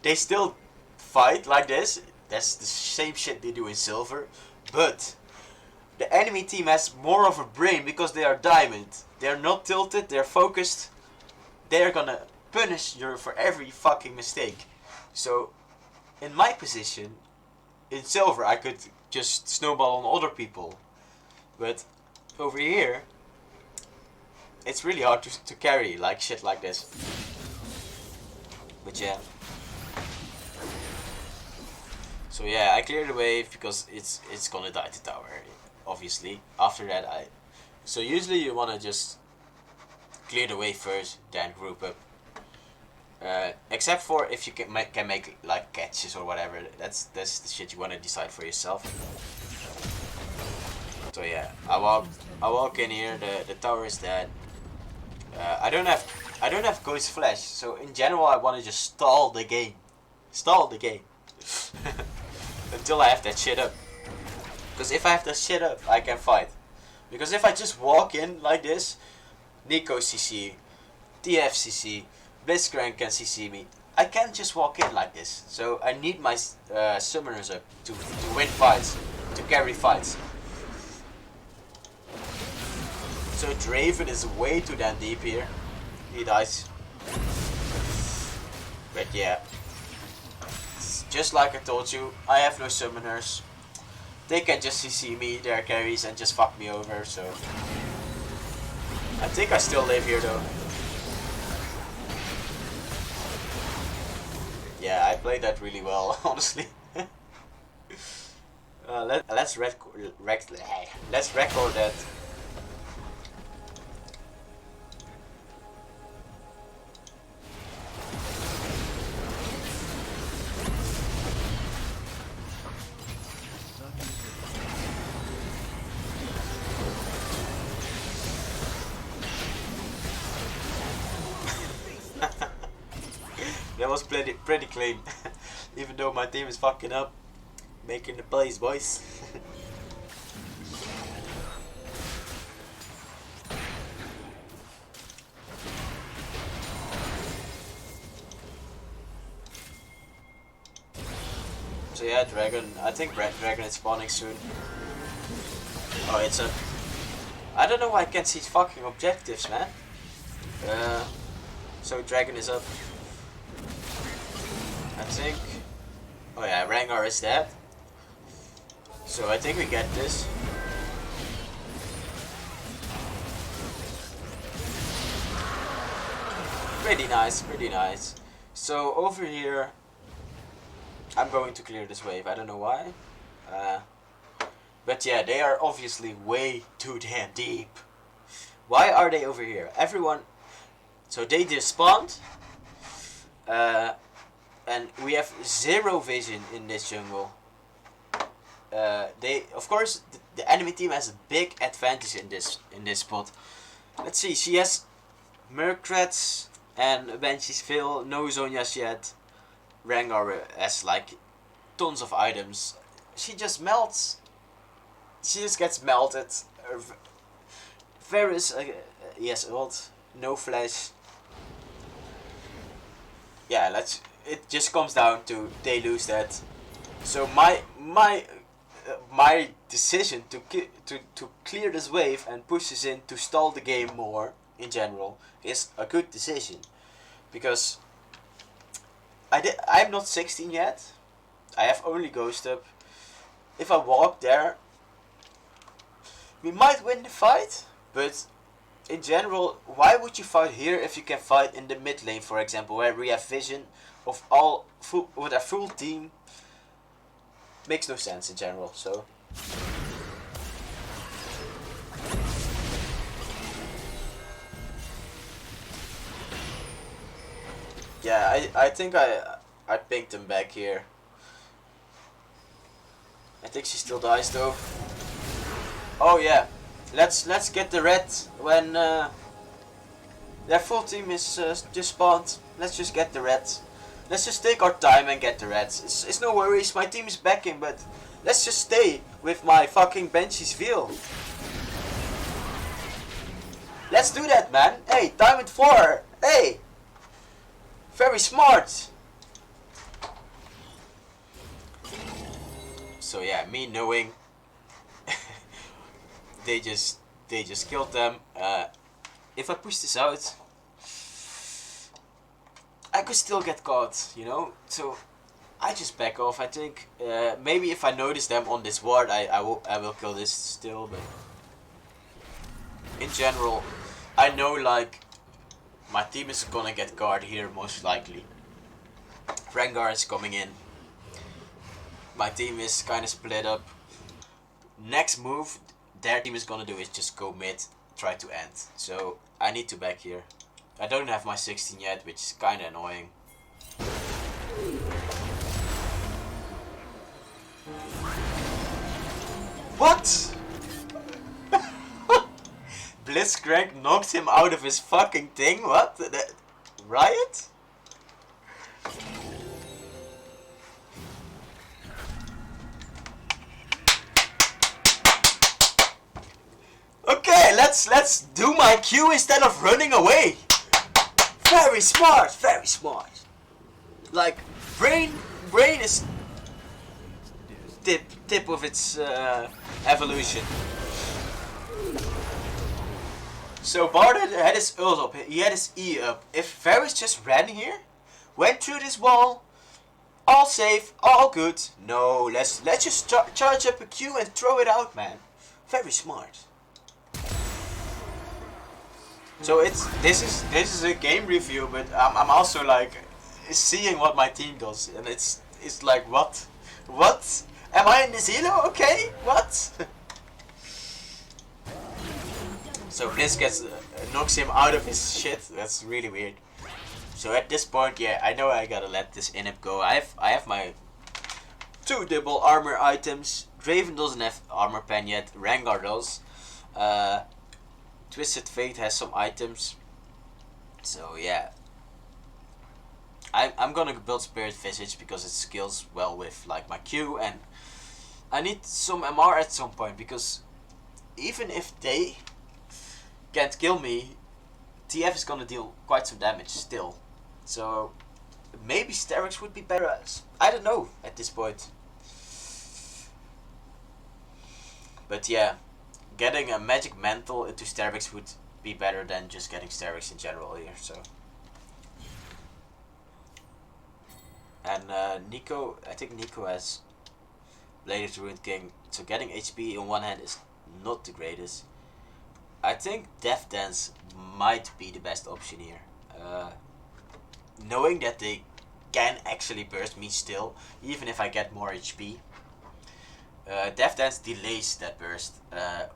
They still fight like this. That's the same shit they do in silver, but the enemy team has more of a brain because they are diamond. They're not tilted. They're focused. They're gonna punish you for every fucking mistake. So, in my position, in silver, I could just snowball on other people. But over here, it's really hard to carry like shit like this. But yeah. So yeah, I cleared the wave because it's gonna die to tower, obviously. After that, so usually you wanna just clear the wave first, then group up. Except for if you can make like catches or whatever. That's the shit you wanna decide for yourself. So yeah, I walk in here. The tower is dead. I don't have Ghost Flash. So in general, I want to just stall the game, until I have that shit up. Because if I have that shit up, I can fight. Because if I just walk in like this, Nico CC, TFCC, Blitzcrank can CC me. I can't just walk in like this. So I need my summoners up to win fights, to carry fights. So Draven is way too damn deep here. He dies. But yeah. Just like I told you, I have no summoners. They can just CC me, their carries, and just fuck me over, so... I think I still live here though. Yeah, I played that really well, honestly. Let's record that. That was pretty clean. Even though my team is fucking up. Making the plays, boys. So yeah, Dragon. I think Dragon is spawning soon. Oh, it's a... I don't know why I can't see fucking objectives, man. So Dragon is up. I think... Oh yeah, Rengar is dead. So I think we get this. Pretty nice, pretty nice. So over here, I'm going to clear this wave. I don't know why. But yeah, they are obviously way too damn deep. Why are they over here? Everyone... So they just spawned. And we have zero vision in this jungle. Of course, the enemy team has a big advantage in this spot. Let's see, she has Murkrats and Banshee's Veil, no Zhonya's yet. Rengar has like tons of items. She just melts. She just gets melted. Varus, yes, ult, no flash. Yeah, it just comes down to they lose that. So my decision to clear this wave and push this in to stall the game more in general is a good decision, because I'm not 16 yet. I have only Ghost up. If I walk there, we might win the fight, but in general, why would you fight here if you can fight in the mid lane, for example, where we have vision of with a full team? Makes no sense in general. So yeah, I think I picked him back here. I think she still dies though. Oh yeah, let's get the red when their full team is just spawned. Let's just get the red. Let's just take our time and get the reds. It's no worries, my team is backing, but let's just stay with my fucking Banshee's Veil. Let's do that, man. Hey, Diamond 4. Hey! Very smart. So yeah, me knowing they just killed them. If I push this out, I could still get caught, you know? So I just back off, I think. Maybe if I notice them on this ward, I will kill this still, but in general, I know like my team is gonna get guard here most likely. Rengar is coming in. My team is kinda split up. Next move their team is gonna do is just go mid, try to end. So I need to back here. I don't have my 16 yet, which is kinda annoying. What? Blitzcrank knocked him out of his fucking thing. What? Riot? Okay, let's do my Q instead of running away. Very smart, very smart. Like brain is tip of its evolution. So Bard had his ult up, he had his E up. If Varus just ran here, went through this wall, all safe, all good. No, let's just charge up a Q and throw it out, man. Very smart. So this is a game review, but I'm also like seeing what my team does, and it's like what am I in this elo? Okay, what? So Blitz gets knocks him out of his shit. That's really weird. So at this point, yeah, I know I gotta let this inhib go. I have my 2 double armor items. Draven doesn't have armor pen yet. Rengar does. Twisted Fate has some items. So yeah, I'm gonna build Spirit Visage because it scales well with like my Q, and I need some MR at some point because even if they can't kill me, TF is gonna deal quite some damage still. So maybe Sterix would be better. I don't know at this point. But yeah, getting a magic mantle into Sterix would be better than just getting Sterix in general here. So. And Nico, I think Nico has Blade of the Ruined King, so getting HP in one hand is not the greatest. I think Death Dance might be the best option here. Knowing that they can actually burst me still, even if I get more HP. Death Dance delays that burst,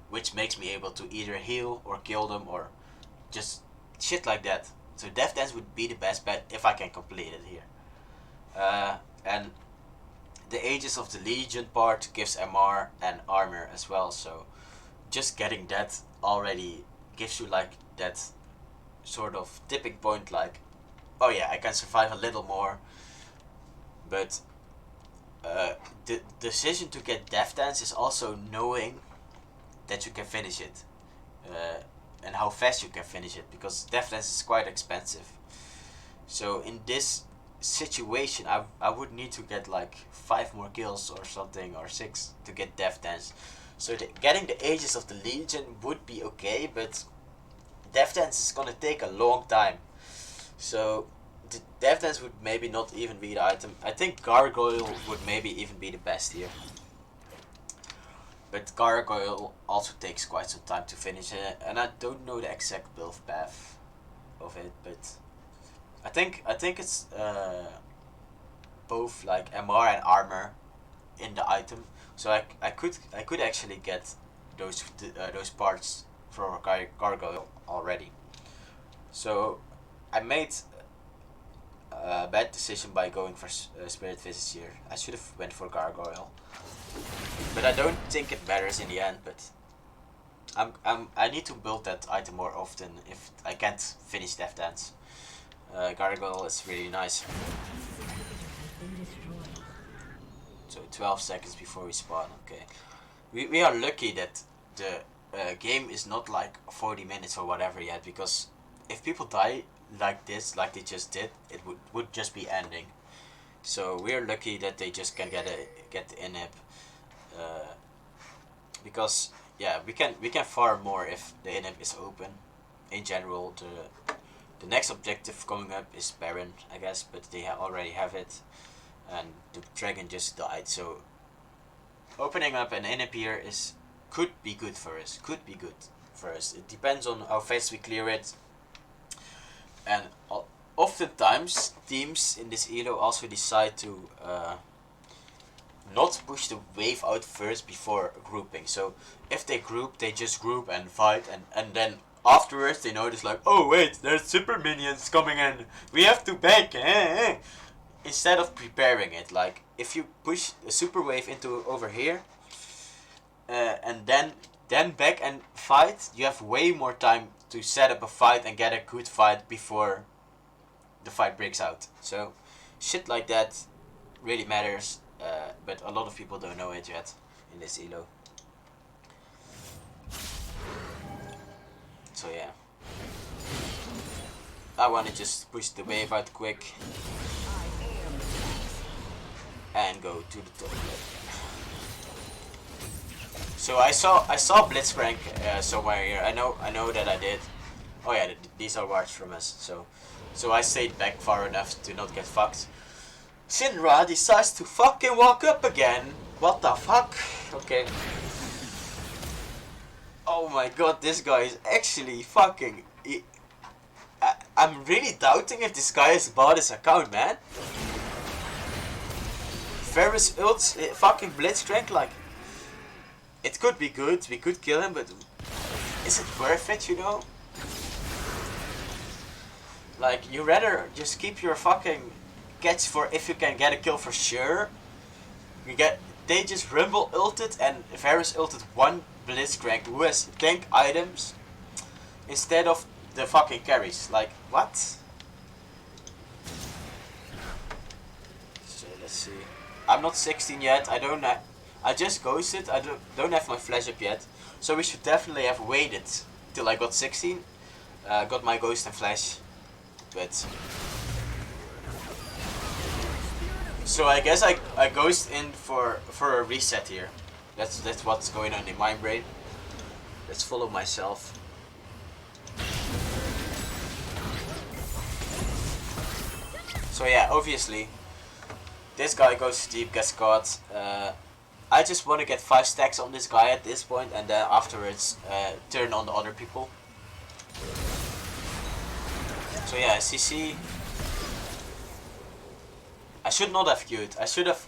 which makes me able to either heal or kill them or just shit like that. So Death Dance would be the best bet if I can complete it here. And the Aegis of the Legion part gives MR and armor as well, so just getting that already gives you like that sort of tipping point, like, oh yeah, I can survive a little more. But the decision to get Death Dance is also knowing that you can finish it, and how fast you can finish it, because Death Dance is quite expensive. So in this situation, I would need to get like 5 more kills or something, or 6 to get Death Dance. So getting the Aegis of the Legion would be okay, but Death Dance is gonna take a long time. So the Death Dance would maybe not even be the item. I think Gargoyle would maybe even be the best here. But Gargoyle also takes quite some time to finish it, and I don't know the exact build path of it, but I think it's both like MR and armor in the item, so I could actually get those parts for Gargoyle already. So I made a bad decision by going for Spirit Visage here. I should have went for Gargoyle, but I don't think it matters in the end. But I need to build that item more often if I can't finish Death Dance. Gargoyle is really nice. So 12 seconds before we spawn. Okay, we are lucky that the game is not like 40 minutes or whatever yet, because if people die like this, like they just did, it would just be ending. So we are lucky that they just can get the inhib, because yeah, we can farm more if the inhib is open. In general, the next objective coming up is Baron, I guess, but they already have it, and the dragon just died. So opening up an inhib here could be good for us. It depends on how fast we clear it. And oftentimes teams in this elo also decide to not push the wave out first before grouping. So if they group, they just group and fight, and then afterwards they notice like, oh wait, there's super minions coming in, we have to back. Instead of preparing it, like if you push a super wave into over here, and then back and fight, you have way more time to set up a fight and get a good fight before the fight breaks out. So shit like that really matters, but a lot of people don't know it yet in this elo. So yeah, I want to just push the wave out quick and go to the top lane. So I saw Blitzcrank somewhere here. I know that I did. Oh yeah, these are wards from us. So I stayed back far enough to not get fucked. Shinra decides to fucking walk up again. What the fuck? Okay. Oh my god, this guy is actually fucking... I'm really doubting if this guy has bought his account, man. Varus ults fucking Blitzcrank, like... It could be good, we could kill him, but... Is it worth it, you know? Like, you rather just keep your fucking catch for if you can get a kill for sure. They just Rumble ulted and Varus ulted one Blitzcrank who has tank items instead of the fucking carries. Like, what? So let's see. I'm not 16 yet. I just ghosted. I don't have my flash up yet. So we should definitely have waited till I got 16. Got my ghost and flash. But so I guess I ghost in for a reset here. That's what's going on in my brain. Let's follow myself. So yeah, obviously this guy goes deep, gets caught. I just want to get 5 stacks on this guy at this point, and then afterwards turn on the other people. So yeah, CC. I should not have queued. I should have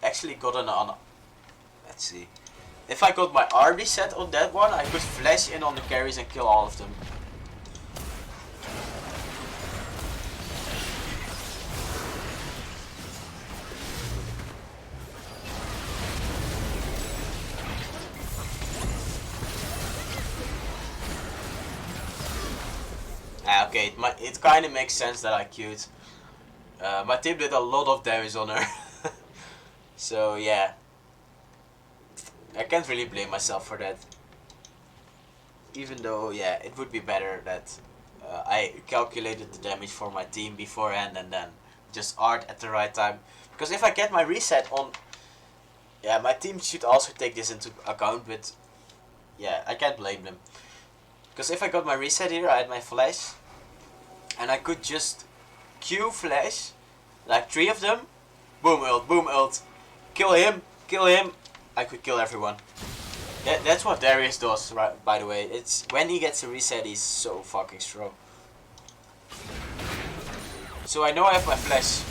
actually gotten on... Let's see. If I got my RB set on that one, I could flash in on the carries and kill all of them. Okay, it kind of makes sense that I queued. My team did a lot of damage on her. So yeah, I can't really blame myself for that. Even though, yeah, it would be better that I calculated the damage for my team beforehand and then just art at the right time. Because if I get my reset on... Yeah, my team should also take this into account, but... Yeah, I can't blame them. Because if I got my reset here, I had my flash. And I could just Q flash, like 3 of them. Boom ult. Kill him. I could kill everyone. That's what Darius does, right? By the way, it's when he gets a reset, he's so fucking strong. So I know I have my flash.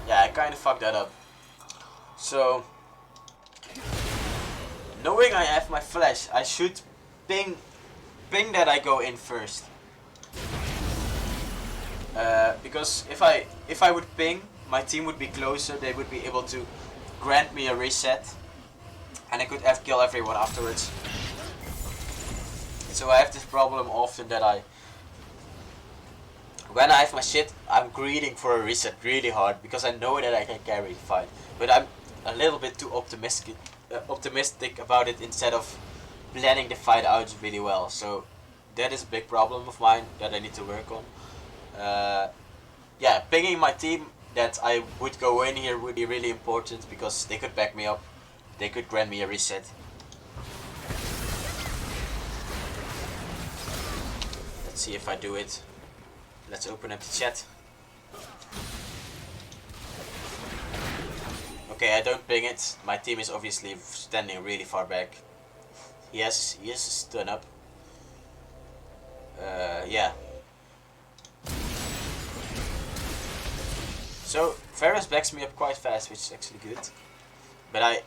Yeah, I kind of fucked that up. So knowing I have my flash, I should ping that I go in first. Because if I would ping, my team would be closer. They would be able to grant me a reset, and I could kill everyone afterwards. So I have this problem often that when I have my shit, I'm greeding for a reset really hard because I know that I can carry the fight. But I'm a little bit too optimistic about it instead of planning the fight out really well. So that is a big problem of mine that I need to work on. Yeah, pinging my team that I would go in here would be really important because they could back me up. They could grant me a reset. Let's see if I do it. Let's open up the chat. Okay, I don't ping it. My team is obviously standing really far back. He has a stun up. Yeah. So Varus backs me up quite fast, which is actually good. But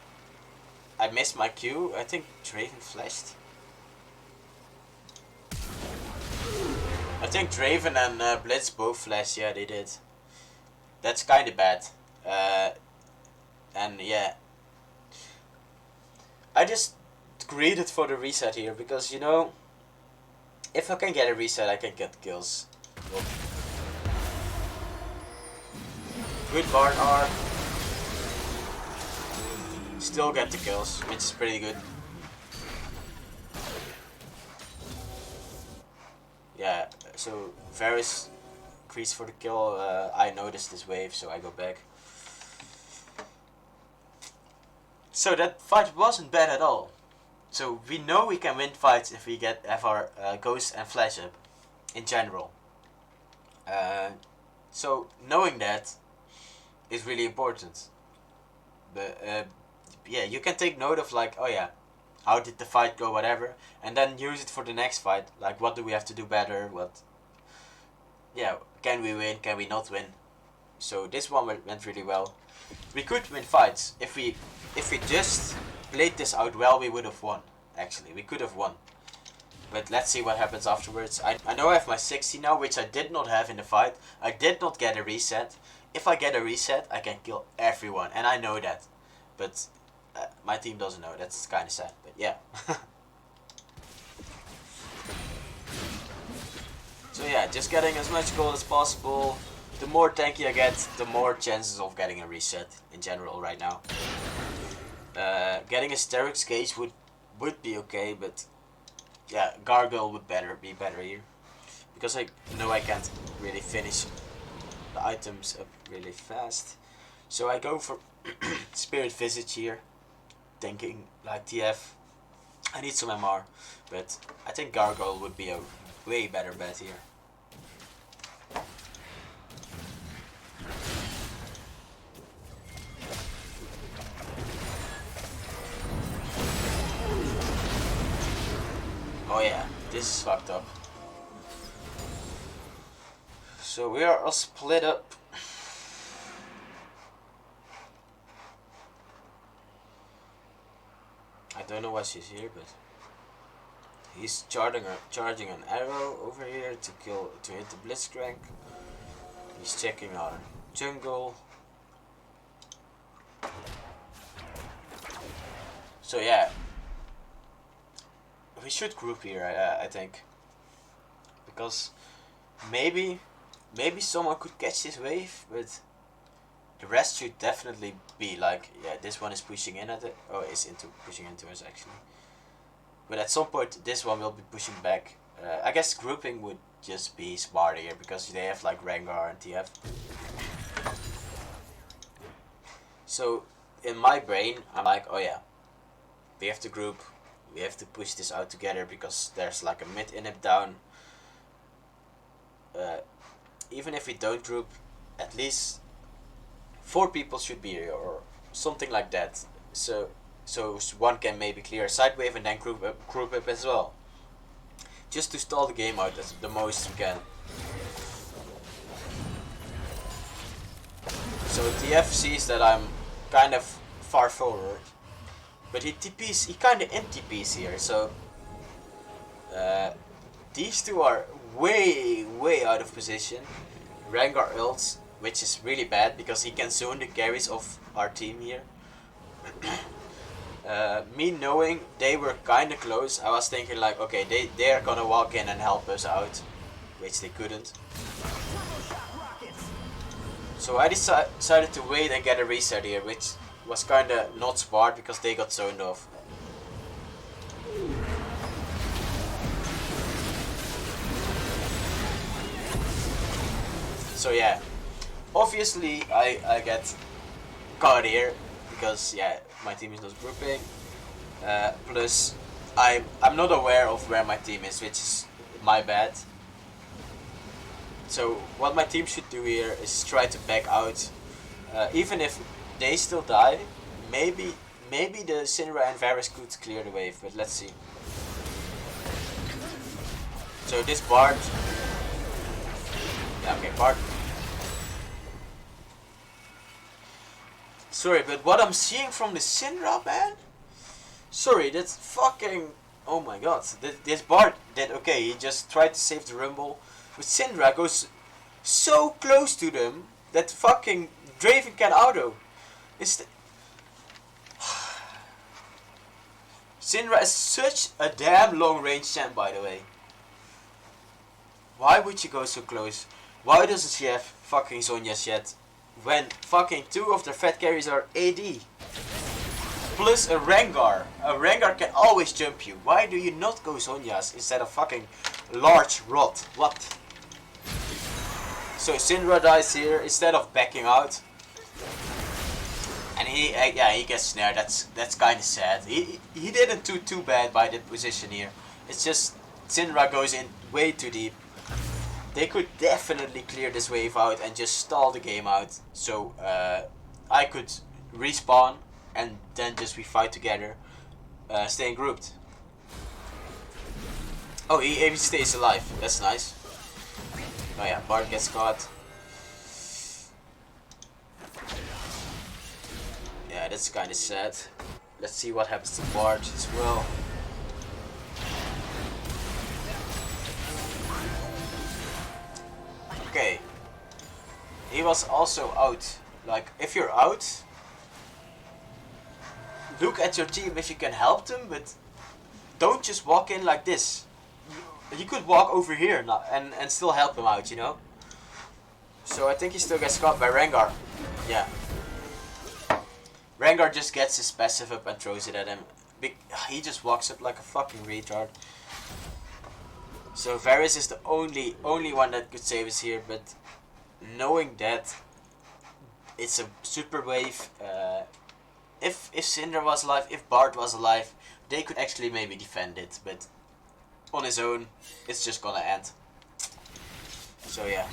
I missed my Q. I think Draven flashed. I think Draven and Blitz both flashed. Yeah, they did. That's kind of bad. And yeah, I just greeted for the reset here because, you know, if I can get a reset, I can get kills. Well, good Bard R. Still get the kills, which is pretty good. Yeah, so Varys increased for the kill. I noticed this wave, so I go back. So that fight wasn't bad at all. So we know we can win fights if we have our Ghost and Flash up, in general. So knowing that is really important. But yeah, you can take note of like, oh yeah, how did the fight go, whatever, and then use it for the next fight. Like, what do we have to do better? What? Yeah, can we win? Can we not win? So this one went really well. We could win fights if we just played this out well. We would have won. Actually, we could have won. But let's see what happens afterwards. I know I have my 60 now, which I did not have in the fight. I did not get a reset. If I get a reset, I can kill everyone, and I know that. But my team doesn't know. That's kind of sad. But yeah. So yeah, just getting as much gold as possible. The more tanky I get, the more chances of getting a reset in general right now. Getting a Sterix Cage would be okay, but yeah, Gargoyle would be better here. Because I know I can't really finish the items up really fast. So I go for Spirit Visage here, thinking like TF, I need some MR, but I think Gargoyle would be a way better bet here. Oh yeah, this is fucked up. So we are all split up. I don't know why she's here, but he's charging an arrow over here to hit the Blitzcrank. He's checking our jungle. So yeah, we should group here. I think, because maybe someone could catch this wave, but the rest should definitely be like, yeah, this one is pushing in at it. Oh, is pushing into us actually. But at some point, this one will be pushing back. I guess grouping would just be smarter here because they have like Rengar and TF. So in my brain, I'm like, oh yeah, we have to group. We have to push this out together because there's like a mid inhib down. Even if we don't group, at least 4 people should be here or something like that. So one can maybe clear a side wave and then group up as well. Just to stall the game out as the most we can. So TF sees that I'm kind of far forward, but he kind of TPs here. So these two are way out of position. Rengar ults, which is really bad because he can zone the carries of our team here. Me knowing they were kind of close, I was thinking like, okay, they are gonna walk in and help us out, which they couldn't. So I decided to wait and get a reset here, which was kind of not smart because they got zoned off. So yeah, obviously I get caught here because yeah, my team is not grouping. Plus I'm not aware of where my team is, which is my bad. So what my team should do here is try to back out. Even if they still die, maybe the Syndra and Varus could clear the wave, but let's see. So this Bard, yeah, okay, Bard. Sorry, but what I'm seeing from the Syndra, man? Sorry, that's fucking... Oh my god. This Bard did okay, he just tried to save the Rumble. But Syndra goes so close to them that fucking Draven can auto. It's the... Syndra is such a damn long range champ, by the way. Why would you go so close? Why doesn't she have fucking Zhonya's yet? When fucking 2 of their fat carries are AD. Plus a Rengar. A Rengar can always jump you. Why do you not go Zhonya's instead of fucking large rod? What? So Syndra dies here instead of backing out. And he gets snared. That's kind of sad. He didn't do too bad by the position here. It's just Syndra goes in way too deep. They could definitely clear this wave out and just stall the game out. So I could respawn and then just we fight together, staying grouped. Oh, he stays alive. That's nice. Oh yeah, Bard gets caught. Yeah, that's kind of sad. Let's see what happens to Bard as well. Okay. He was also out. Like, if you're out, look at your team if you can help them, but don't just walk in like this. You could walk over here and still help him out, you know? So I think he still gets caught by Rengar. Yeah. Rengar just gets his passive up and throws it at him. He just walks up like a fucking retard. So Varus is the only one that could save us here, but knowing that it's a super wave, if Syndra was alive, if Bard was alive, they could actually maybe defend it, but on his own, it's just gonna end. So yeah.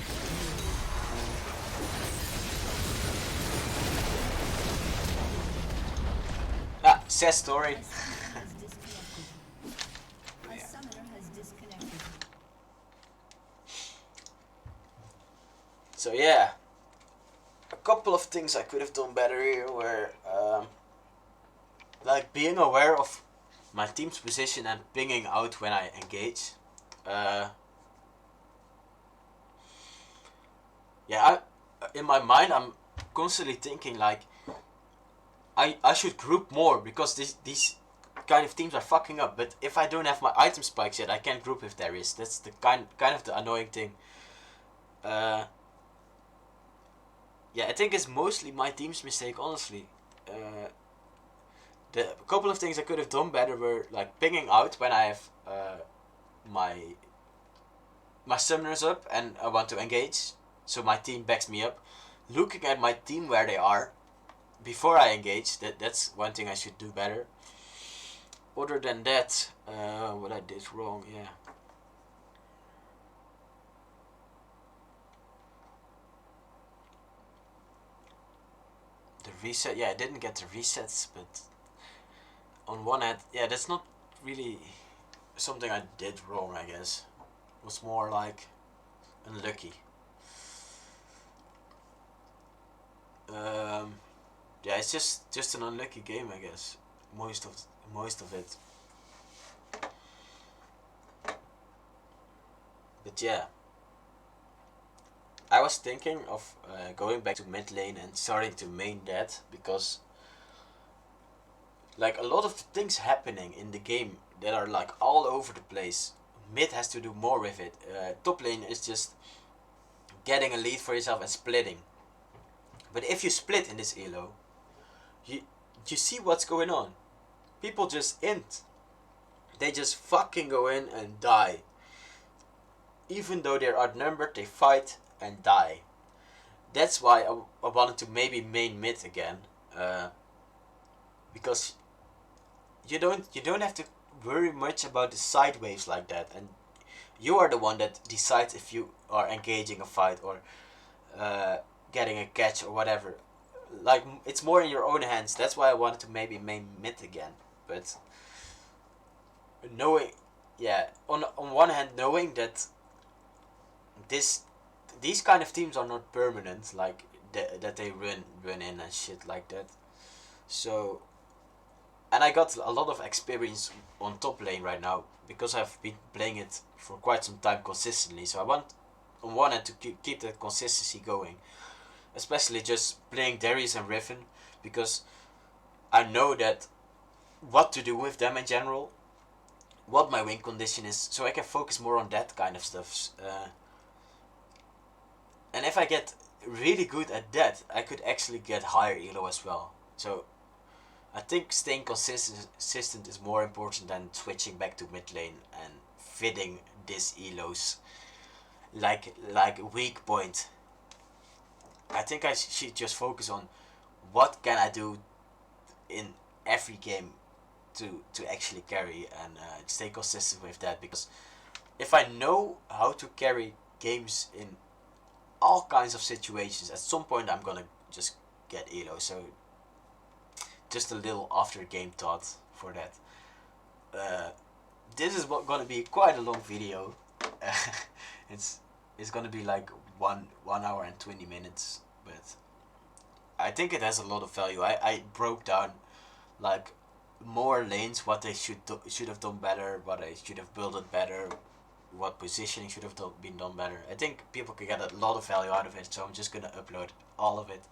Ah, sad story. So yeah, a couple of things I could have done better here were like being aware of my team's position and pinging out when I engage. Yeah, in my mind I'm constantly thinking like I should group more because these kind of teams are fucking up. But if I don't have my item spikes yet, I can't group with darius. That's the kind of the annoying thing. Yeah, I think it's mostly my team's mistake, honestly. The couple of things I could have done better were like pinging out when I have my summoners up and I want to engage, so my team backs me up. Looking at my team where they are before I engage, that's one thing I should do better. Other than that, what I did wrong, yeah. The reset, yeah, I didn't get the resets, but on one hand, yeah, that's not really something I did wrong, I guess. It was more like unlucky. Yeah, it's just an unlucky game, I guess. Most of it. But yeah, I was thinking of going back to mid lane and starting to main that, because like a lot of things happening in the game that are like all over the place. Mid has to do more with it. Top lane is just getting a lead for yourself and splitting. But if you split in this elo, you see what's going on. People just int. They just fucking go in and die. Even though they're outnumbered, they fight and die. That's why I wanted to maybe main mid again, because you don't have to worry much about the side waves like that, and you are the one that decides if you are engaging a fight or getting a catch or whatever. Like, it's more in your own hands. That's why I wanted to maybe main mid again. But knowing, yeah, on one hand, knowing that these kind of teams are not permanent, like that they run in and shit like that. So, and I got a lot of experience on top lane right now because I've been playing it for quite some time consistently. So I want on one hand to keep that consistency going, especially just playing Darius and Riven, because I know that what to do with them in general, what my win condition is, so I can focus more on that kind of stuff. And if I get really good at that, I could actually get higher elo as well. So I think staying consistent is more important than switching back to mid lane and fitting these elos like weak point. I think I should just focus on what can I do in every game to actually carry and stay consistent with that, because if I know how to carry games in all kinds of situations, at some point I'm gonna just get elo. So just a little after game thought for that. This is gonna be quite a long video. it's it's gonna be like 1 hour and 20 minutes, but I think it has a lot of value. I broke down like more lanes, what they should have done better, what they should have built it better, what positioning should have been done better. I think people could get a lot of value out of it, so I'm just gonna upload all of it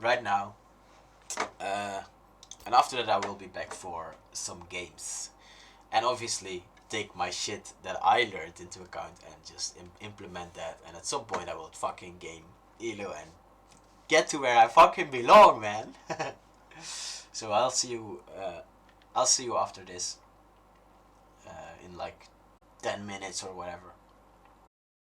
right now. And after that I will be back for some games. And obviously take my shit that I learned into account and just implement that. And at some point I will fucking game elo and get to where I fucking belong, man. So I'll see you after this in like 10 minutes or whatever.